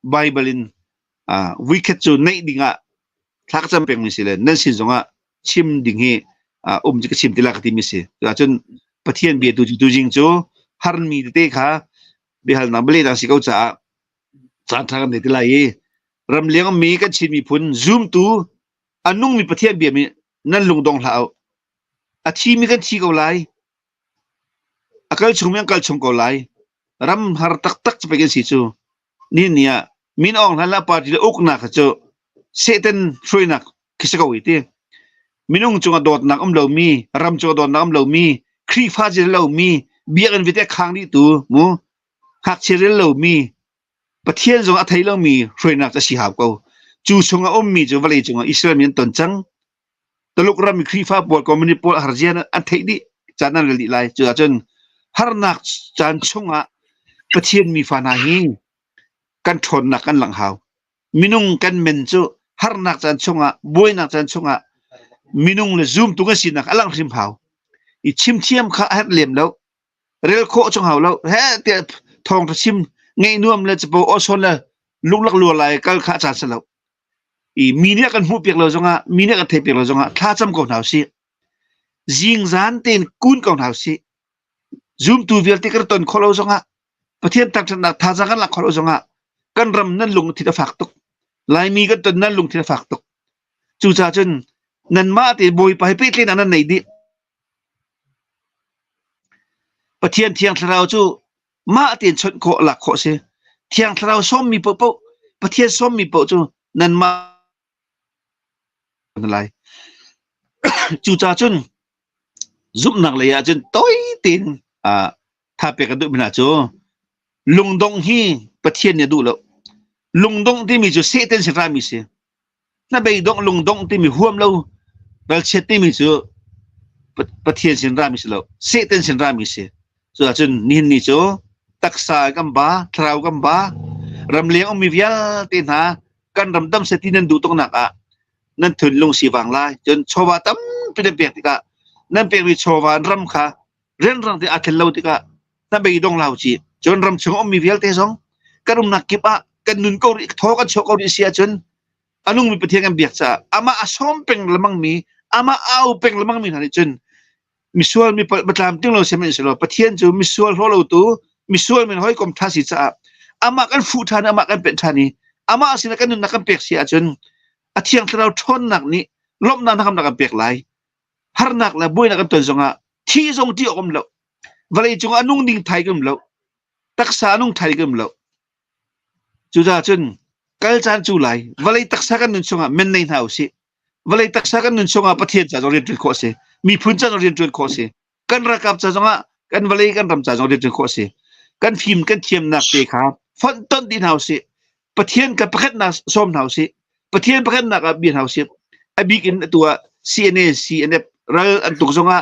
ไบเบิลินวิกเก็ตจูในดิ่งทักจำเป็นมิสิเลนั่นสิจงชิมดิ่งฮีจิกชิมติลากติมิสิแต่จนประเทศเบียดดูจริงจูฮาร์มีเตะค่ะ bihal na beli na si kau cha thang ni tilai ram liang mi kan chin mi phun zoom tu anung mi pathian bia mi nan lung dong hlau athi mi kan thi kau lai akal chung yang kal chung kau lai ram har tak tak sebagai si chu ni nia min ong hala party le ok na ka chu seten free nak kisa kau ite minung chunga dot nak lo mi ram chu dot nak lo mi khri pha je lo mi bia kan vite khang ni tu mu hak chirel lo mi pathian zong a thai lo mi free nak ta si hab ko chu chunga mi chu vale chunga israel min ton chang taluk ram mi khri pha pol community pol harjian an thai di chanan li lai chu chun har nak chan chunga pathian mi fa na hi kan thon nak kan lang hau minung kan men chu har nak chan chunga boy nak chan chunga minung le zoom tu ga sin nak alang rim hau i chim chiam kha hat lem lo rel kho chung hau lo he te thong ta chim ngai nuam le chpo o son la luk lak lu lai kal kha cha sa lo i mi ne kan hu pek lo zonga mi ne kan the pek lo zonga tha cham ko nau si jing zan ten kun ko nau si zoom tu vel te kar ton kholo zonga pathian tak na tha ja kan la kholo zonga kan ram nan lung thi ta fak tok lai mi kan ton nan lung thi ta fak tok chu cha chen nan ma te boy pa pe tlin anan nei di pathian thiang thrau chu ma ten chon ko la kho se thiang thrau som mi po po pathian som mi po chu nan ma lai chu cha chen giúp nak le ya chen toi tin tha pe ka du bina chu lungdong hi pathian ne du lo lungdong ti mi chu se ten se ra mi se na bei dong lungdong ti mi huam lo dal chet ti mi chu pathian sin ra mi se lo se ten sin ra mi se chu chun nin ni chu taksa gam ba thrau gam ba ram leng om mi vial tin ha kan ram dam se tin nan du tong nak a nan thun lung si wang lai chun chowa tam pe de pek ti ka nan pek mi chowa ram kha ren rang ti a thel lo ti ka na bei dong lau chi chun ram chung om mi vial te song karum nak ki pa kan nun ko ri tho kan chok ko ri sia chun anung mi pathian kan biak cha ama asom peng lamang mi ama au peng lamang mi hani chun misual mi batlam ting lo semen selo pathian chu misual ho lo tu misual min hoi kom tha si cha ama kan fu than ama kan pen thani ama asina kan nun nak kan pek sia chun athiang trau thon nak ni lom na nakam nak kan pek lai har nak la boy nak kan ton zonga thi zong ti om lo vale chung anung ding thai gam lo taksa anung thai gam lo chu ja chun kal chan chu lai vale taksa kan nun chunga men nei hau si vale taksa kan nun chunga pathian cha rin trin kho se mi phun cha rin trin kho se kan rakap cha zonga kan vale kan ram cha rin trin kho se kan phim kan thiam nak te kha fon ton din hau se pathian ka pakhat na som hau se pathian pakhat na ka bin hau se abikin tua cnf ral an tuk zonga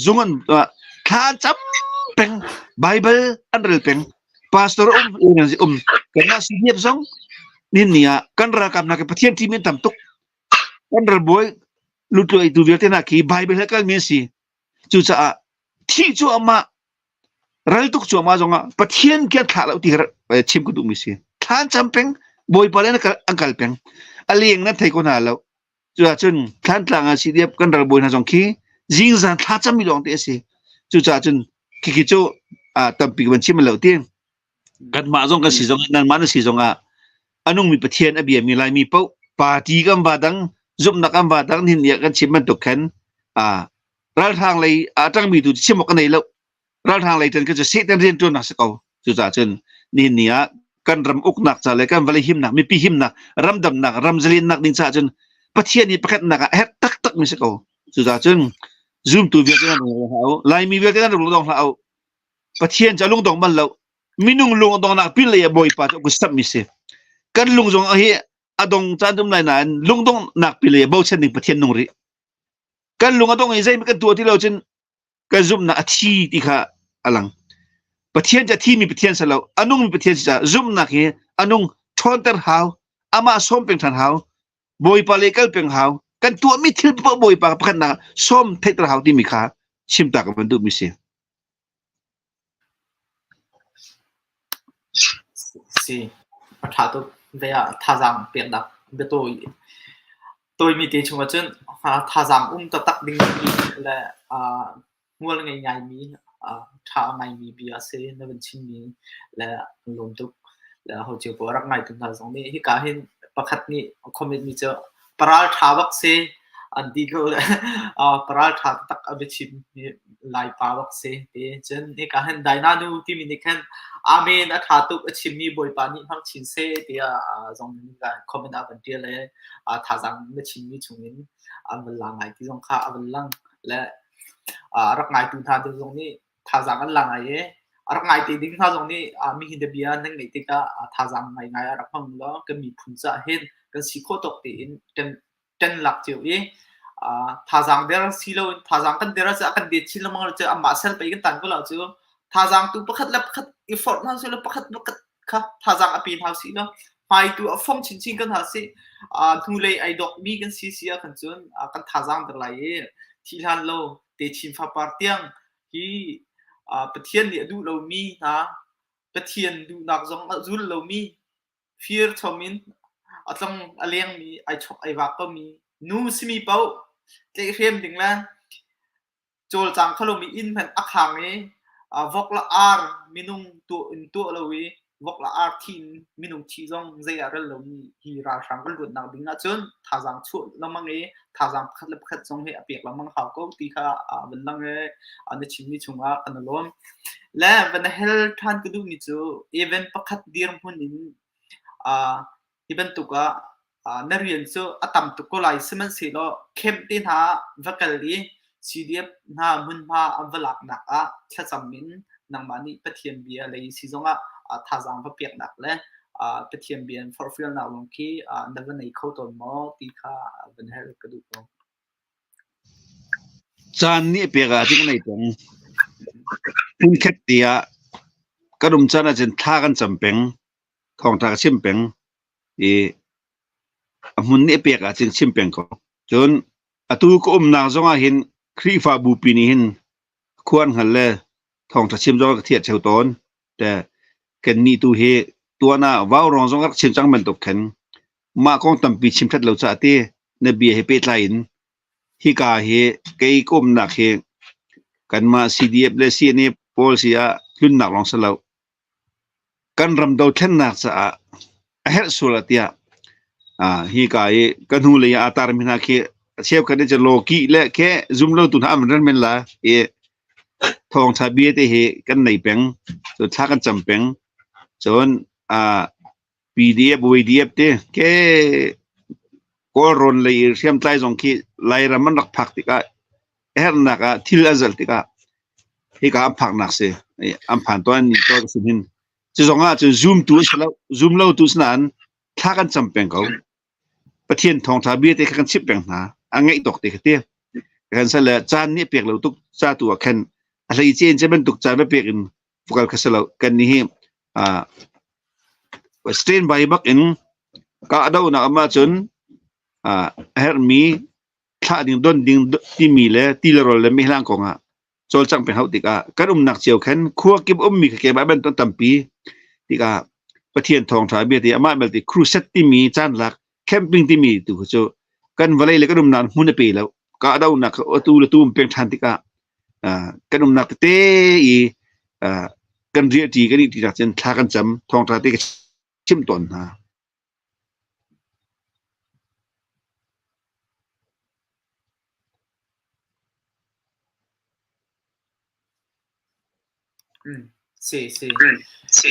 zungan kha cham peng bible an rel peng pastor kana siniap song nin nia kan rakam na ke pathian timin tam tuk kan rel boy lutu itu viete na ki bible ka mi si chu cha thi chu ama ral tuk chu ama zonga pathian ke tha lo ti chim ku du mi si than cham peng boy pale na angkal peng alieng na thai ko na lo chu chun than tlang a cdf kan rel boy na jong ki jing zan tha cham mi dong te si chu cha chun ki chu tam pi ban chim lo tiên kan ma jong ka si jong nan man si jong a anung mi pathian abi mi lai mi po party kam ba dang zum na kam ba dang nin ya kan chim man to khan ral thang lai atang mi tu chim mo kan nei lo ral thang lai ten ka se ten rin tu na sa ko chu cha chen nin nia kan ram uk nak cha le kan vale him nak mi pi him nak ram dam nak ram zalin nak ning cha chen pathian ni pakhat nak het tak tak mi sa ko chu cha chen zoom tu viet na hau lai mi viet na lu dong hau pathian cha lung dong man lo minung lung dong nak pil le boy pa ku stap mi se kan lung jong a hi adong chan dum lai nan lung dong nak pil le bo chen ning pathian nung ri kan lung adong ai zai mi kan tu ti lo chen kan zoom na athi ti kha alang pathian cha thi mi pathian sa lo anung mi pathian cha zoom na ke anung thon ter hau ama som peng than hau boy pa le kal peng hau kan tu mi thil po boy pa pakhat na som thai ter hau ti mi kha chim ta ka ban du mi se si patha to veya thazang pek dak be tôi mi te chung chen thazang ta tak ding le ngol ngai ngai mi ท่าไงมีเบียเซนเป็นชิ้นนี้และลมตุกและเขาจะบอกรักไงถึงท่าสองนี้ที่การเห็นประคัดนี้คอมเมนต์มีเจอปราลท่าวักเซอันดีก็ปราลท่าตักอภิชิมลายปาวักเซเดจนที่การเห็นไดนาดูที่มีนิคันอาเมนท่าตุกอชิมมีบอยปานี่พังชินเซเดียสองนี้การคอมเมนต์อันเดียเลยท่าสังไม่ชิมมีชงนี้อันเป็นลางไงที่สงข้าอันเป็นลังและรักไงถึงท่าตรงนี้ท่าสังอันลางไงรักไงตีดิ้งท่าตรงนี้มีหินเดียนั่งในที่ก็ท่าสังไงรักพังแล้วก็มีพุ่นจะเห็นกันสิโคตกตีนกันหลักเจียวท่าสังเดรัสซิโลท่าสังกันเดรัสจะกันเดชิลมังเราจะมาเซลไปกันตันก็เราเจอท่าสังตัวประคัดและประคัดอีฟอร์ตนั่นสิแล้วประคัดค่ะท่าสังอภินหาสิแล้วไปตัวฟอร์มชิงกันหาสิทุเรศไอดอกมีกันซีเซียกันจนกันท่าสังเดลัยที่ฮันโลเตชิมฟ้าปาร์ตี้ยงที่ประเทศเนี่ยดูเรามีนะประเทศดูนักจงดูเรามีฟีร์ทอมินต้องเลี้ยงมีไอชกไอวักก็มีนูสมีเป้าเจ๊เรียมถึงแล้วโจลจังเขาเรามีอินเป็นอักขางนี้วอกละอาร์มินุงตัวเราวีวอกละอาร์ทีนมินุงชีจงเจียร์เรามีฮีราชังก็หลุดนักบินนะจนท่าจังชุดเรามังเอท่าจังขัดเล็บขัดจงเฮอเปียกเรามังเขาก็ตีข้าเป็นลังเออันนี้ชิมนี่ชงอันล้วนและเป็นเฮลทันก็ดูมิจูอีเวนต์ประคัดเดียร์คนนี้อีเวนต์ตุกนักเรียนจูตัมตุกไลซ์มันสิโลเข้มตีนหาวัคลีCDF น่ามุนมาอันวลักนักแค่จำมินนังมันนี่ประเทียมเบียเลยสิจงท่าจังพเปียกนักเลยประเทียมเบียน for feel นักลงที่นับวันนี้เขาตัวหมอตีข้าเป็นให้กระดูกจานนี้เปียกที่กันไหนตรงพุ่นแค่เดียกระดุมจานอาจจะท่ากันจำเป็นของท่าชิมเป็นมุนนี้เปียกจึงชิมเป็นของจนตูก็นางจงเห็นครีฟ้าบูปีนี้เห็นควรหันเลยทองทัชิมจงเทียดเชวตอนแต่กันนี่ตัวเฮตัวน่ะว้าวรองจงรักชิมจังมันตกแข็งมาคงตั้มปีชิมทัดเหล่าจะเตะในเบียเฮเปตไลน์ฮิกาเฮเกยก้มหนักเฮกันมา CDF และ CNF โพลเซียขึ้นหนักลองสลาวกันรำดาวเช่นหนักจะเฮดสุรเตียฮิกาเฮกันหูเลยอาตารมินาเคเชฟกันจะโลกีและแค่ซุ่มเล่าตุนหามันนั่นเป็นละทองชาเบียเตเฮกันในแปงจนท้ากันจำแปงจนPDF วีดีเอฟเตแค่ก็รอนเลยเชื่อมใจสองขีไล่รำมันหนักผักติกะหนักทิลอัลติกะที่ก็ผักหนักเสียอันผ่านตัวนี้ตัวสิ่งนี้จะส่งจะซูมตัวแล้วซูมเล่าตัวสนานท้ากันจำแปงเขาประเทศทองชาเบียเตกันชิบแปงหาอันไงตกติกเตี้ยกันซะแล้วจานนี้เปียกเราตุกจาตัวแค่อะไรเจนจะเป็นตุกจานไม่เปียกอินฟุกัลคัสเรากันนี่สเตนใบบักอินก็เอาหน้ามาจนเฮอร์มีถ้าดิ่งโดนดิ่งที่มีเลยที่เราเลยไม่ห่างของโจลจังเป็นเขาติกกันหนักเจียวแค่ขั้วเก็บมีแค่แบบเป็นต้นตั้มปีติกประเทศทองชาเบียที่อามาเบลติครูเซตที่มีจานหลักแคมปิ้งที่มีตัวโจกันวันเลยก็ดุมนานหุ่นปีแล้วก็เอาหนักตู้เป็นทันติกกันดุมหนักเตะกันเรียจีกันนี่ที่จากเช่นทากันจำทองตราเตะชิมตน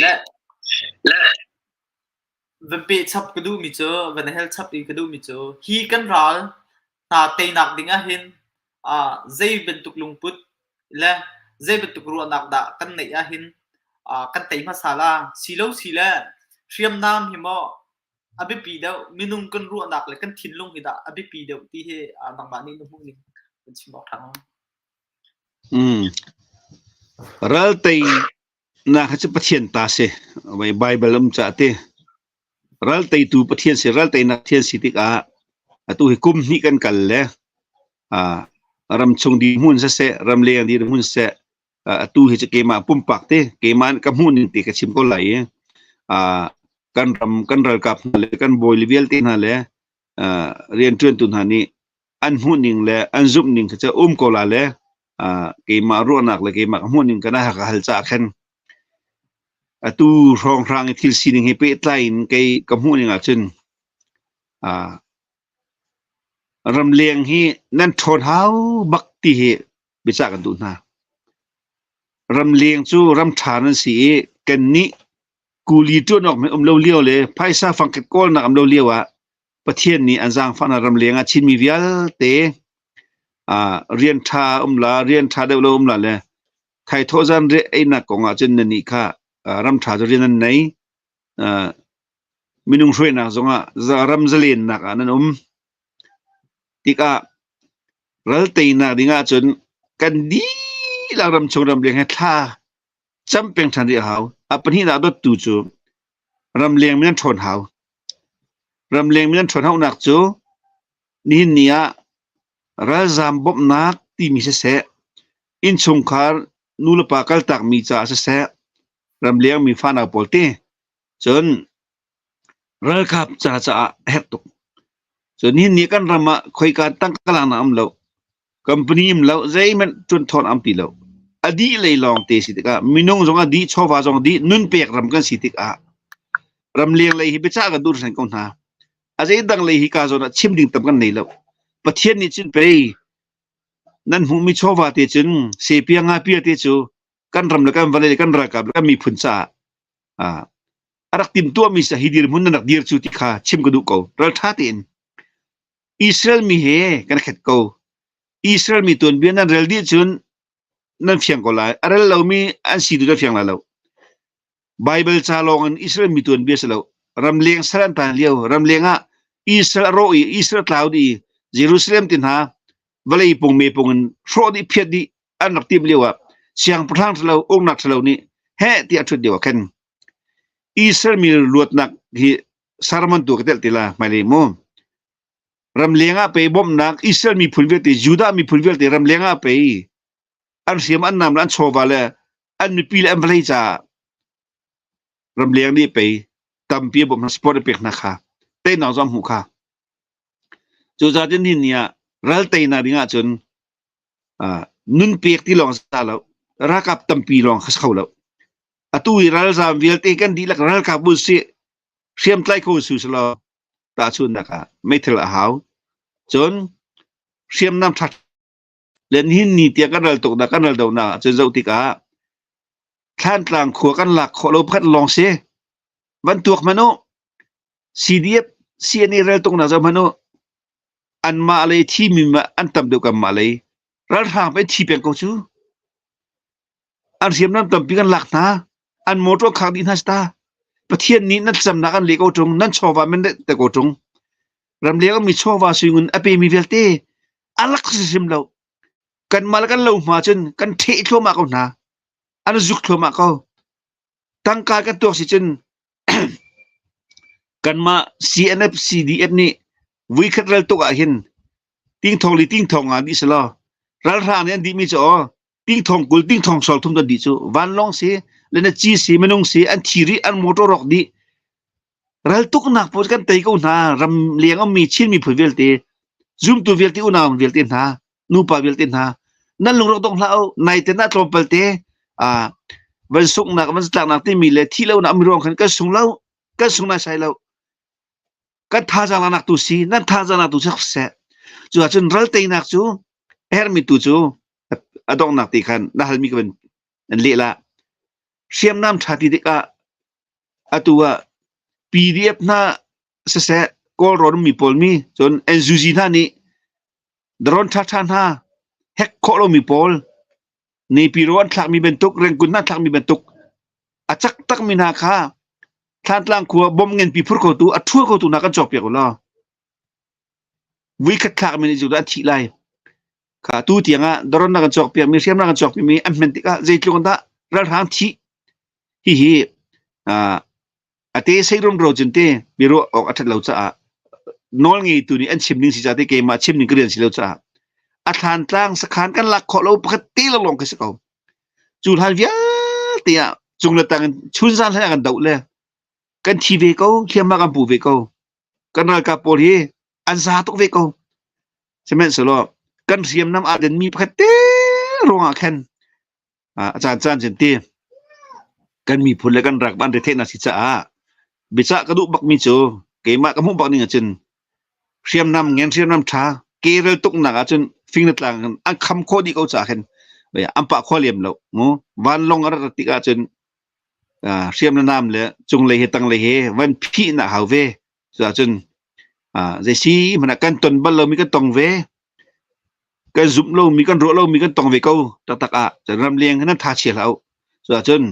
และวันเปิดชับกระดูมิโจวันเฮลชับอีกระดูมิโจฮีกันรัลตาเตยนักดิ่งเห็นใจเป็นตุกลุงพุทธและใจเป็นตุกรัวนักด่ากันไหนเห็นกันเตยมาซาลาสีเหลาสีแลเชื่อมน้ำหิมะอภิปีเดียวมินุงกันรัวนักเลยกันทิ้งลงหิดาอภิปีเดียวที่เฮนังบ้านนี้นุ่มนิ่งเป็นชิมบอกทางรัลเตยน่าจะประเทศตาเสไว้ไบเบิลมจ่าเตรัลเตยตูประเทศเสรัลเตยนักเทียนสิติกตัวให้กุมนี่กันเลยรำชงดีหุ่นเสะรำเลียงดีหุ่นเสะตัวให้จะเกมาปุ่มปักเตเกมากับหุ่นนี่ติกชิมก็ไหลกันรำกันรัลกับนั่นเลยกันบอยลิเวลที่นั่นเลยเรียนเทรนตุนหานี่อันหุ่นนิ่งเลยอันซุปนิ่งจะก็ลาเลย เกมมารั่วหนักเลยเกมมาขมุนยังก็น่าหักหัลจากกันตูรองรางทิลซีนึงให้เปิดไลน์เกยขมุนยังอ่ะจนรำเลียงให้นั่นทนเท้าบักตีเหบิจากกันดูนะรำเลียงจูรำฐานนั่นสิกันนี้กูลีตัวนอกไม่เลี้ยวเลยไพ่ซาฟังเก็ตก้อนนักเลี้ยวประเทศนี้อันจางฟังรำเลียงชินมีวิลเตเรียนท่าลาเรียนท่าเดวลาเลยใครโทษจันเรไอ้นักของอาจารย์นี่ค่ะรำท่าจะเรียนนั้นไหนมินุงช่วยนักจงจะรำจะเรียนนักนั่นที่ก็รัลตีนักดิ่งจนกันดีเรารำชงรำเลียงให้ท่าจำเป็นทันทีเขาปัญหาเราดูจูรำเลียงไม่นั้นทนเขารำเลียงไม่นั้นทนเขาหนักจูนี่เนี่ยรัลจามบบนักที่มีเสะอินชงคาร์นูลปากลตักมีจ่าเสะรำเลียงมีฟันเอาปอลเต้จนรัลขับจ่าเฮตุจนนี่เนี่ยกันรำมาคอยการตั้งกลางน้ำเราคัมพานีมเราใจมันจนทนอัมตีเราอดีเลยลองเตสิติกามินงจงอดีชอบว่าจงอดีนุนเปียกรำกันสิติการำเลียงเลยฮิเปจ้ากันดูสังกุนหาอาจจะดังเลยฮิกาจงชิมดิ่งตำกันในเราประเทศนี้จึงไปนั่นหูมีชอบว่าเตจึงเสียเพียงอาเปียเตจูกันรำแล้วกันวันเลยกันรักกับแล้วก็มีผลจ่ารักติมตัวมีสหิดีรมุนนักดีรจุติขาชิมกระดูกเขาเราท้าเต็นอิสราเอลมีเฮกันเข็ดเขาอิสราเอลมีตัวเบียนั่นเรลดีจุนนั่นเพียงก็แล้วอะไรเรามีอันสีดูได้เพียงแล้วไบเบิลชาลองอิสราเอลมีตัวเบียสแล้วรำเลียงสรันตันเลี้ยวรำเลียงอิสราเอลอิสราเอลคลาวดีเยรูซาเล็มตินหาวันเลยปงเมปงโชดีเพียดีอันนักทีมเลี้ยวเสียงประธานเราองค์นักเรานี่เฮ้ที่อัดชุดเดียวกันอิสราเอลมีลวดนักที่สารมันตัวกระเตลติลาไม่เลยมั้งรำเลียงไปบ่มนักอิสราเอลมีผลเวทียูดามีผลเวทีรำเลียงไปอันเสียมอันนำอันโชว์ว่าเลยอันมีปีละอันเลยจ้ารำเลียงนี่ไปตั้มเปียบ่มสปอร์ตเป็กนะคะเต้นเอาจอมหูค่ะจูจ่าจนที่เนี่ยรัลเตยนาดิ่งจนนุนเปียกที่ลองซาแล้วรักกับตั้มปีลองขัดเขาแล้วตู้รัลจามวิลเตกันดีลักรัลกับบุษเสียมไตรโคสุสลาตาชุนนะคะไม่ถึงละหาวจนเสียมน้ำทัดเล่นหินนี่เตียกันรัลตกนักกันรัลดาวนาจนเจ้าติกาท่านกลางขัวกันหลักขอลบพัดลองเสวันตัวมันโนซีดีเอฟเสียนี่รัลตกนักจะมันโนอันมาเลยที่มีมาอันตำเดียวกันมาเลยรัฐทางไปที่เปียงกูชูอันเสียมน้ำตำปีกันหลักนะอันโมโตขังดินฮัสตาประเทศนี้นั่นจำนักอันเลี้ยงตรงนั่นชอบว่ามันได้แต่กูตรงรำเลี้ยงมีชอบว่าสิ่งอื่นอเปมีเวลเต้อันลักษณะเรากันมาแล้วกันเรามาจนกันเทะทั่วมาเขาหนาอันจุกทั่วมาเขาตั้งการกันตัวสิจน กันมา CNF CDF นี่วิเคราะห์ตัวเห็นติ้งทองหรือติ้งทองอ่ะดิสลอรัลทางเนี่ยดีมิจ่อติ้งทองกุลติ้งทองสอลทุ่มตัวดิจูวันลองเสียแล้วเนี่ยจีเสียมันลงเสียอันทีรีอันมอเตอร์รอกดีรัลตุกนักพูดกันเตยกูน่ารำเลียงมีชิ้นมีผลเวลเตซูมตัวเวลเตอุณาเวลเตน่านูปาเวลเตน่านั่นลงรอกตรงเราในเตน่าตรงเปลเตวันศุกร์นักวันจันทร์นักที่มีเลยที่เราหน้ามีรวมกันก็ส่งเราก็ส่งนายใช้เราก็ท่าจางนักตุสีนั่นท่าจางนักตุสักเสะจู่จนรัลเตยนักจู่มีตุจู่อดองนักตีขันน่าฮัลมีกันอันเละละเสียมน้ำชาติเด็กตัวPDF น่าเสะก็รอมีพอลมีจนเอ็นจูจีน่านี่ดรอนทัชน่าเฮกโคโลมีพอลในปีร้อนทักมีเป็นตุกเร่งกุนน่าทักมีเป็นตุกอาจักตักมีนาคาท่านล่างขัวบ่มเงินปีพุทธเขาตัวทั่วเขาตัวนักกันจบเปียกแล้ววิกทักมีในจุดที่ไรข้าตู้เตียงดรอนนักกันจบเปียกมีเสียมนักกันจบมีอันเป็นติกาใจตรงนั้นรัฐทางที่ฮิอาเตใช้ร่มโรจนเตมีรู้ออกอัฐเหล่าจ้านอลงี้ตัวนี้อันชิมหนึ่งสิจ้าเตเกมาชิมหนึ่งก็เรียนสิเหล่าจ้าอัฐานต่างสขานกันหลักขอเราปกติเราลงกันสักเอาจุดหันเวียเตียจงละต่างชุนซานให้กันเดาเลยกันทีเวก้เทียมมากันปูเวก้กันนักกับปอลีอันซาตุเวก้ใช่ไหมสโลกันเสียมน้ำอาจจะมีปกติ รองอาแคนอาจารย์เจนตีกันมีผลและกันรักบ้านเทศนาศิษาบิจะกระดูบักมีโจเกมากระมุบักนี่จนเสียมน้ำเงินเสียมน้ำชาเกเรตุกหนักจนฟิงนัดหลังอันคำโคดีเขาจะเห็นไปอันปะข้อเลียมแล้วงูวันลงอรติกาจนเสียมน้ำเลยจงเลยเหตังเลยเหวันพี่น่ะหาเวจะจนเจสีมันกันตนบัลเรามีกันตองเวกันซุ่มเรามีกันรัวเรามีกันตองเวเขาตักจะรำเลียงนั้นท่าเชี่ยวจะจน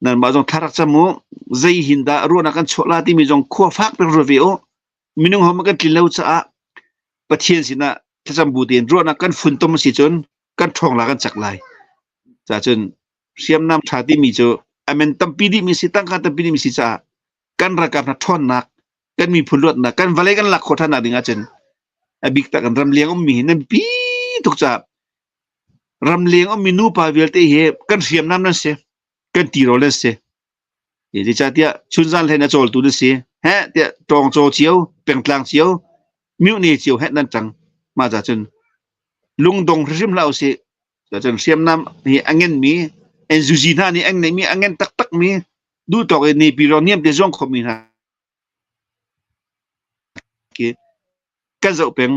นั่นบางจงทารักจมูกใจหินดารู้นักกันโชลาที่มีจงขั้วฟักเป็นรูปโอมินุงเขามันกันกินเหล้าจ้าปะเทียนสินะถ้าจำบูดีนรู้นักกันฝุ่นต้มสิจนกันทองลากันจักไลจ้าจนเสียมน้ำชาที่มีโจอเมนตัมปีดีมีสิตั้งกันตัมปีดีมีสิจ้ากันรักกันนัดทอนนักกันมีผลลดนักกันวาเลกันหลักโคตรนาดิ่งอาจารย์บิกตะกันรำเลียงมีนั่นปีทุกจ้ารำเลียงมีนูปาเวลเตเฮกันเสียมน้ำนั่นเสียกันตีโรเลสเสียยี่จ้าเดียชุนซันเห็นจะโจลตูดิเสียเฮ้เดียตรองโจเชียวเป็นกลางเชียวมิวนี่เชียวเฮ็ดนั่นจังมาจากจนลุงดงริมเล่าเสียจากจนเสียมน้ำนี่อังเงินมีเอ็นซูจีน่านี่อังไหนมีอังเงินตักมีดูต่อในปีรอเนียมเดจงคอมมินากันจะเป็น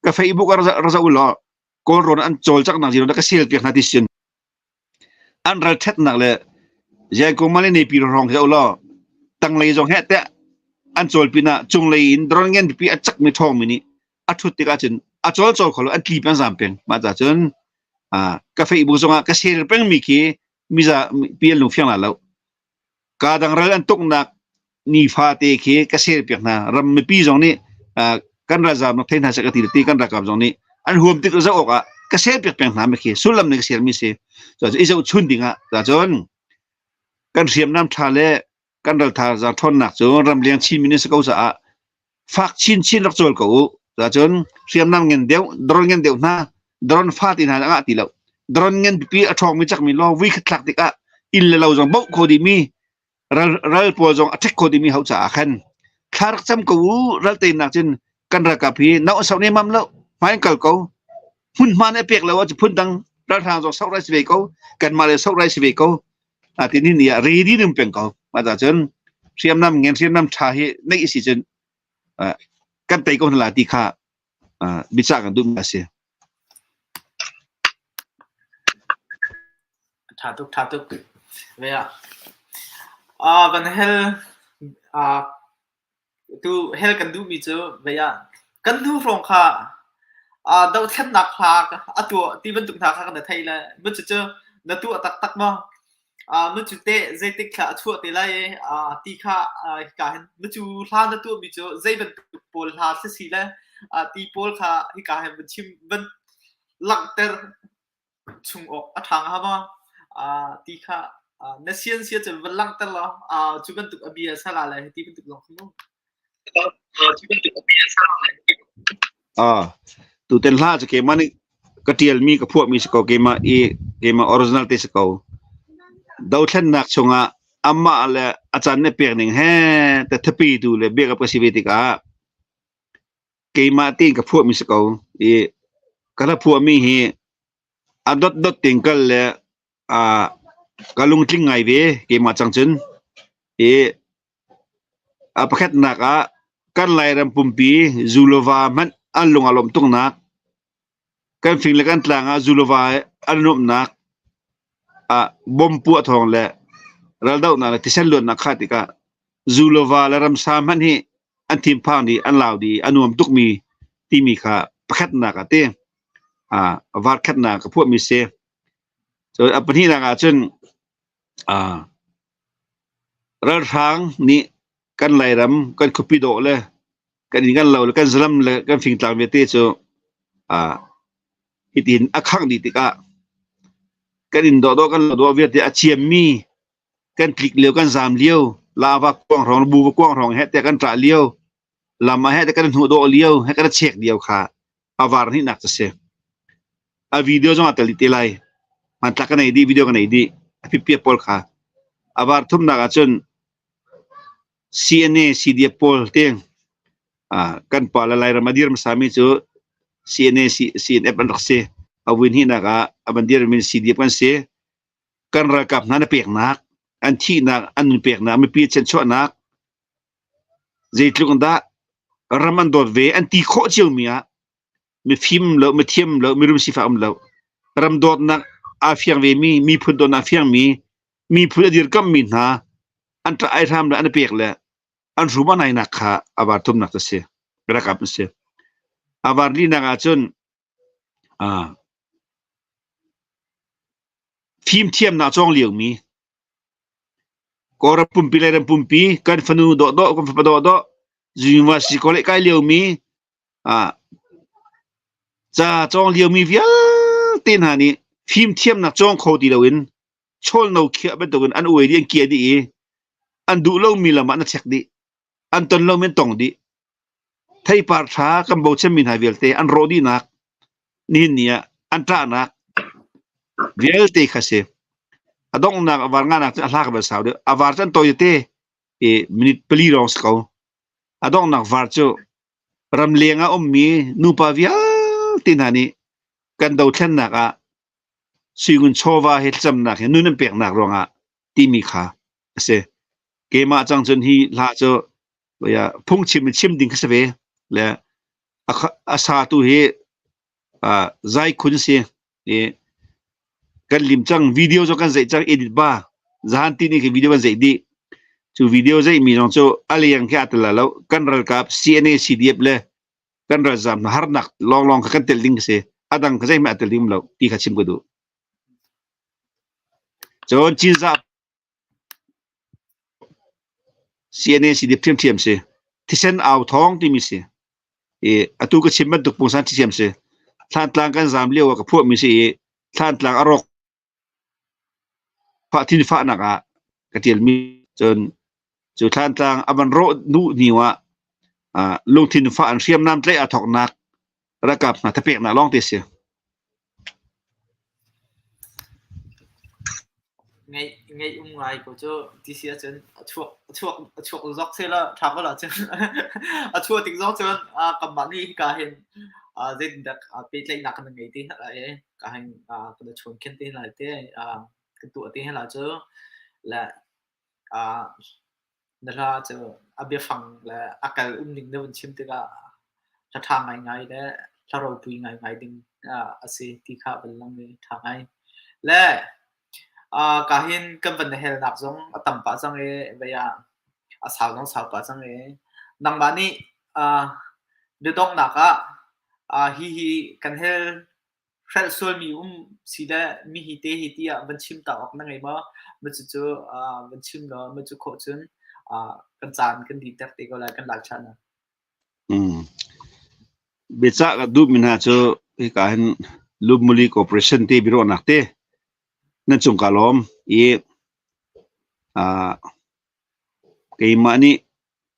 กาแฟอีบุกเราจะอุลอกอลโรนอันโจลจากนักจีนนักเสียเปียกนาทิสินอันรัฐเท็ดนักเลยยายกูมาเล่นในปีรองจะอุลอตั้งเลยจงเฮ็ดแต่อันโจลปีน่ะจงเลยอินดรอนเงินปีอัดจักไม่ทองมินิอัดทุติกาจนอัดโจลขออัดลีเป็นสามเป็นมาจากจนกาแฟอีบุกจงกเสียเป็นมีคีมิจะปีลุงเฟียงแล้วกาดังเรื่องตุกนักนี่ฟาเตคีกเสียเปียกน่ะรำไม่ปีจงนี้กันราจามนักเทนหาสกัดตีกันรักกับจงนี้อันห่วงติดก็จะออกกเสียเปียกเป็นน้ำไม่คีสุลลัมเนี่ยเสียมิเสียจะอีจะชุนดิ่งแต่จนกันเสียมน้ำชาเล่กันรัฐาจะทนหนักจนรำเลียงชิมินิสเขาจะฟักชินรักโจลเขาแต่จนเสียมน้ำเงินเดียวดรอนเงินเดียวหน้าดรอนฟาตินาละตีแล้วดรอนเงินปีอัทองมีจักมีล้อวิกทักติกะอินเลเราจงบุกโคดีมีรัลปัวจงอัตโคดีมีเขาจะขันคารักจำเขารัลเตนนักจนกันรักกับพี่น้าสาวเนี่ยมั่มแล้วไม่เก่าเขาพุ่นมาในเปียกแล้วว่าจะพุ่นดังรัฐทางจงสาวไรสิเวเขากันมาเลยสาวไรสิเวเขาทีนี้เนี่ยรีดีนึงเป็นเขามาจากจนเสียมน้ำเงินเสียมน้ำชาเหในอิสิจนกันไปก็หลายที่ข้าบิจากันดูมาเสียทาตุกเวียกันเฮลตูเฮลกันดูมีเจอเวียกันดูฟงค่ะดาวเทียนนักพากตัวที่บรรทุกทางกันในไทยเลยมันจะเจอในตัวตักมามันจุดเตะใจติดขาทั่วตีไรตีขาการมันจุดลานตัวมีเจอใจบรรทุกโพลหาเสียเลยตีโพลขาที่การมันชิมมันหลังเตอร์ชุงออกทางฮะมาตีขาในเสียจะมันหลังเตอร์แล้วจุดบรรทุกอเบียสลาเลยตีบรรทุกลงขึ้นจุดบรรทุกอเบียสลาเลยtu ten la je ke mani katial mi ka phuak mi sako ke ma original te sako dau thlen nak chunga amma ale achan ne pek ning he ta thapi tu le be ka pasiviti ka ke ma tin ka phuak mi sako kala phuak mi hi dot tingkal le kalung tling ngai ve ke ma changchun pakhat naka kan lai ram pumpi zulova man alung alom tung nak kan fing le kan tlanga zulova anum nak bom pu thong le raldau na tisan lon na khatika zulova la ram sa man hi an tim phang di an law di anum tuk mi ti mi kha pakhat na ka te war khat na ka phu mi se so apani na ga chun ral thang ni kan lai ram kan khupi do le kan ingan law le kan zalam le kan fing tlang ve te cho hitin akhang di tika kan in do kan do ve te achiam mi kan klik leo kan zam leo lava kwang rong bu kwang rong he te kan tra leo lama he te kan hu do leo he kan check leo kha awar ni nak se a video jong atali te lai man tak kan di video kan di pipi pol kha awar thum na ga chun CNA CDA pol teng kan pala lai ramadir masami chu CNA CNF an rakse เอาวินหินักอันเดียร์มินซีเดียบกันเสียกันระกับนั้นเปียกนักอันที่นักอันนึงเปียกนักไม่ปีเช่นชั่วนักใจลุกันดารามันโดดเวอันที่โคเจียวมีมีฟิล์มแล้วมีเทียมแล้วมีรูปสีฟ้าแล้วรำโดดนักอาเฟียงเวมีพุ่นโดนอาเฟียงมีพุ่นเดียร์กัมมินฮะอันตรายทำแล้วอันเปียกเลยอันรู้ว่าไหนนักฮะอาบาร์ตุมนักตัวเสียระกับเสียอาบาร์ลีนักอาจนฟิล์มเทียมนักจ้องเหลียวมีก็รับปุ่มปีเลยรับปุ่มปีกันฟันูโดกันฟันโดจูนว่าสิคนเล็กไกลเหลียวมีจะจ้องเหลียวมีวิลเต้นหานี่ฟิล์มเทียมนักจ้องเขาดีแล้วอินชอลนูเขียเป็นตัวอันอวยดีอันเกียดีอันดูเล่ามีละมันนักเช็คดีอันตนเล่าไม่ตรงดีไทยปาร์ชากัมพูชามินหายวิลเตอันโรดีนักนี่เนี่ยอันตรานักวิลเตข้าเสียดองนักวารงานักลากไปสาวเดียววาร์จันโตยเตมินิพลีรองสเขาดองนักวาร์จูรำเลียงมีนูปาวิลเต้นหานี่กันดาวเทนนักสิ่งชอบว่าเหตุจำนักนู่นนั่นเปียกนักรองที่มีค่าเสียเกมาจังจนที่ลาจูว่าพุ่งชิมดิ่งขึ้นไปแล้วอาสาตุเหใจคุณเสียกันลิมจังวิดีโอจกันใจจังเอดิตบ้าจานที่นี่คือวิดีโอใจดีจูวิดีโอใจมีน้องจูอะไรอย่างแค่อัตละแล้วกันรักับ CNA CDF เลยกันรัจำหานักลองกันเตลิงเสียอาดังก็ใจไม่อัตลิมแล้วที่ขัดชิมก็ดูจนจีนซับ CNA CDF เทียมเสียที่เส้นเอาท้องที่มีเสียอตุก็ชิมมันตุกปุ่งสันที่เทียมเสียท่านตลางกันจำเลี้ยวกับพวกมีเสียท่านตลางอารมณ์พระทินฟ้านักกระเทียมมีจนท่านตลางอันโรนูนิวลงทินฟ้าอันเสียมน้ำใจถกนักระกับตะเปียกนักล่องเตเสียไงไงก็จะที่เสียจนช่วงรอกเสร็จแล้วทำก็แล้วจนช่วงติ๊กรอกจนกำบังนี่ก็เห็นเด็กเด็กเป็นใจหนักกันไงที่อะไรก็เห็นก็จะชวนกันที่อะไรที่กันตัวที่ให้เราเจอและนั่นเราจะเอาไปฟังและอาการดิ่งเดินชิมที่ก็จะทำไงและถ้าเราปุยไงดิ่งสิ่งที่ข้าเป็นลังเลยทำไงและkahin kan van hel nak zong atam pa chang e veya saw pa chang e nang bani de dong naka hi kan hel khal sol mi sida mi hi ti van chim ta ok na ngai ma ma chu van chim lo ma chu kho chun kan chan kan di tak te ko la kan lak chan becha ka du min ha chu kahin lubmuli cooperation te biro nak teนั่นจงกาลอมเกี่ยมานี่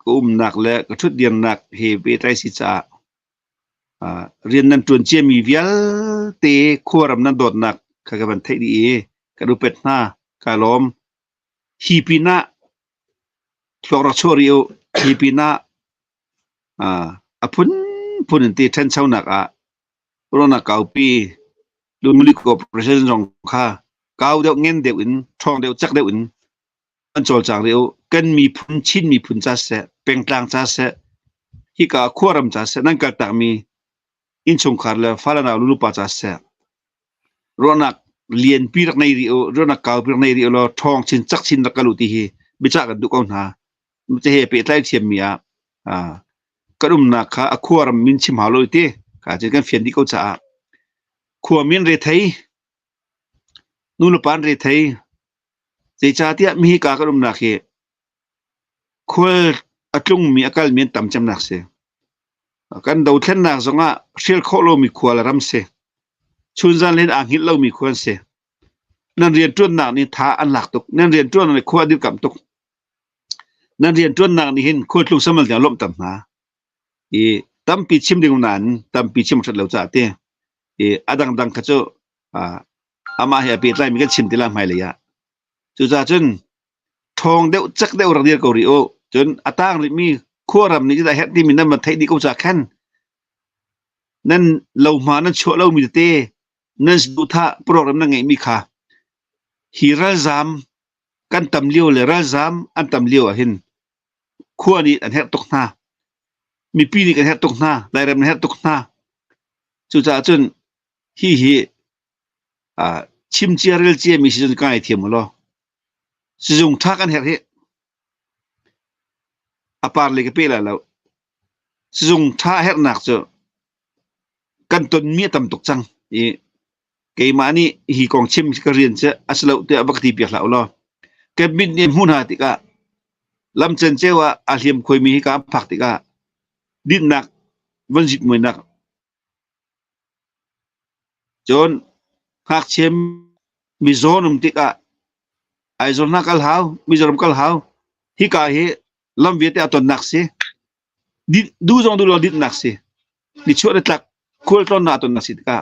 ก็หนักและก็ชุดเดียนหนักเฮเบตไรสิจ้าเรียนนั้นจวนเจียมีวิลเตขั้วรำนั้นโดดหนักข้ากับบันเทดีกระดูเป็ดหน้ากาลอมฮีปีน่าฟลอร์ชอริโอฮีปีน่าพุ่นตีเทนเช้าหนักรอนักเก่าปีดูมิลิโกโปรเซสจงค่าก้าวเดียวเงินเดียวอินทองเดียวจักเดียวอินอันโจลจากเดียวกันมีพุ่นชินมีพุ่นจัสเสเป็นกลางจัสเสที่กาขั้วรำจัสเสนั่นก็ต่างมีอินชงคาร์เลฟ้าลนาลุปาจัสเสรอนักเลียนปีรักในริโอรอนักก้าวปีรักในริโอเราทองชินจักชินรักกลุติฮีบิจักกันดุกอนหามันจะเฮเปิดไล่เทียมมีกระดุมนักข้าขั้วรำมินชิมหาโลยเต้ข้าจะกันเฟียนที่เขาจะขั้วมินเรทัยนู่นปานเรทัยเจ้าชาติมีกากรุมนักเหขั้วอัตลุงมีอาการมีต่ำจำนักเสกันดาวเทนนักสงะเชียลโคโลมีขั้วละรำเสชุนจันเล่นอ่างหินเรามีขั้วเสนั่นเรียนจวนนักนี่ท้าอันหลักตุกนั่นเรียนจวนในขั้วดิ้วกับตุกนั่นเรียนจวนนักนี่เห็นขั้วลุงสมัลอย่างล้มต่ำหนาตั้มปีชิมดิ่งนั้นตั้มปีชิมสัตว์เหล่าจ่าเต้อดังขจูอามาเฮียปีไตมีกันชิมติลาไม่เลยจุดจนทองเดียวจักเดียวรักเดียวกอริโอจนอาตั้งมีขั้วรำนี้จะได้เห็นที่มีนั่นมาไทยดีก็จะแค่นั้นเรามานั่นชั่วเรามีเต้ นั่นสุดท้ายโปรแกรมนั่งไงมีค่ะฮีรัลซามกันตำเลี้ยวเลยรัลซามอันตำเลี้ยวเห็นขั้วนี้อันเฮ็ดตกหน้ามีปีนี้กันเฮ็ดตกหน้าได้เริ่มเฮ็ดตกหน้าจุดจ้าจนฮีชิมเจียเรลเจียมีสิจนกายเทียมล้อสิจงทักกันเฮ็ดอปาร์เลยก็เปล่าแล้วสิจงท่าเฮ็ดหนักจะกันตนเมียตำตกจังอีเกมานี่ฮีกองชิมก็เรียนจะอัสลาเตอบักตีเปียกแล้วล้อแกบินเนี่ยหุ่นหาติกะลำเจนเจว่าอาเลียมคอยมีการผักติกะดิ้นหนักวันจิตมวยหนักจนหากเชมมีโซนมติกะไอโซนนักกัลหาวมีโซนกัลหาวฮิกาเฮลำเวียดอัตนนักเสดิดูจงดูลดิดนักเสดิช่วยตักคุลตอนนัตนนักสิติกะ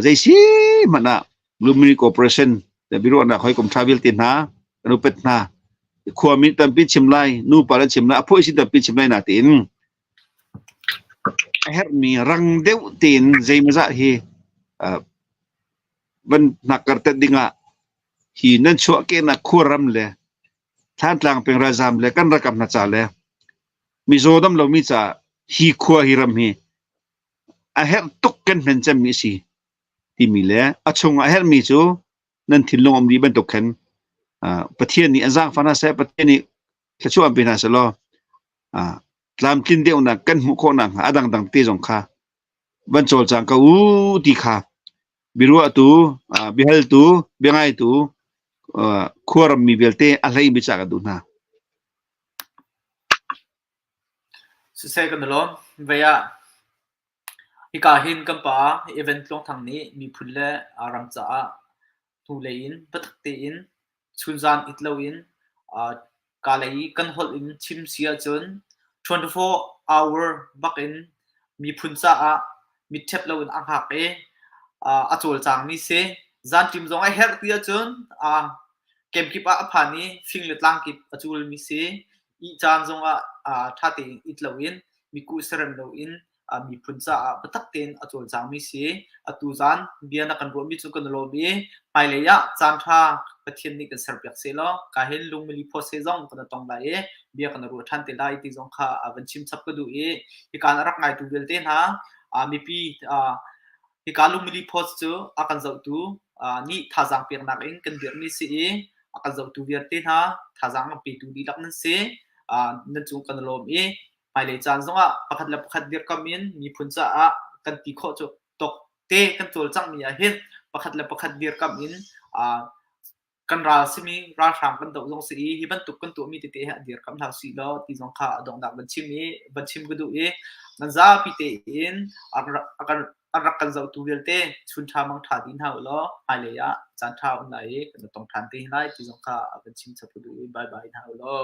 ใจสิมันนะลูมินิคอร์ปอเรชั่นแต่บิโรนักคอยกรมทราเวลตินหาอนุเป็ดนาขวามิตัมปิชิมไลนูปาร์ชิมไลอภัยสิตัมปิชิมไลนาตินเฮร์มีรังเดวตินใจมาจากเฮมันนักการตัดดิ่งอ่ะฮีนั่นชัวเกนักขวรำเลยท่านต่างเป็นราชามเลยกันรักกับนักจ่าเลยมีโซดัมเรามีจ่าฮีขวฮีรำเฮเฮร์ตุกกันเป็นจำมีสิที่มีเลยชงเฮร์มีจูนั่นทิ้งลงอมดีเป็นตุกกันประเทศนี้อันสร้างฟันอาเซประเทศนี้ถ้าช่วยเป็นอาเซลตามกินเดียวนักกันมุขนักอาดังดังตีจงค่ะบรรจงจังก็ตีค่ะบิรัวตูบิฮัลตูบิไงตูขวรมีเบลเตอะไรบิจากดูนะสุดท้ายกันแล้วเวียฮิกาหินกันป่าอีเวนต์ลงทางนี้มีพุ่นเล่อารามจ้าทูเลอินบัตเตอินชุนจานอิตเลวินกาเลยกันฮอลอินชิมเซียจน24 hour บักอินมีพุ่นจ้ามีเทปเลวินอังหักอาจูลจางมีเซจานจิมจงไอเฮร์ตีจนเกมกิปอภันีฟิงเลตลังกิปอาจูลมีเซอีจานจงท่าเตอิตเลวินมีกุศลเลวินมีพุ่นจ้าบัตักเตนอาจูลจางมีเซอตูจานเบียนักันรวมมีจุกันโลบีไปเลยะจานท่าประเทศนี้กันเสิร์ฟอยากเซลกาเฮลลุงมิลิโพเซจงกันตองไลเบียกันรัวทันเตไลที่จงข้าวันชิมซับก็ดูอีการรักไงตูเวลเตนฮะมีปีอีการลุงมิลิโพสจูอากันจะตูนี่ท่าจังเปียกนักเองกันเดียร์มีสิอากันจะตูเวลเตนฮะท่าจังปีตูดีลักนั่นเซนั่นจุกันโลบีไปเลยจานจงประคัดและประคัดเดียร์กามินมีพุ่นจ้ากันตีโคจตกเตกันตัวจังมีเห็นประคัดและประคัดเดียร์กามินกันราสิมีราชามกันตัวจงสีฮิบันตุกกันตัวมีเตะเดียร์คำทางสีล้อที่จงข้าดองดักบัญชีมีบัญชีก็ดูนั่นจ้าพิเตอินรักกันจะตัวเวลเตชุนทามังถาดินหาล้อไปเลยจันทาอุนไหนกันต้องทันตีไล่ที่จงข้าบัญชีจะพูดดูบายบายหาล้อ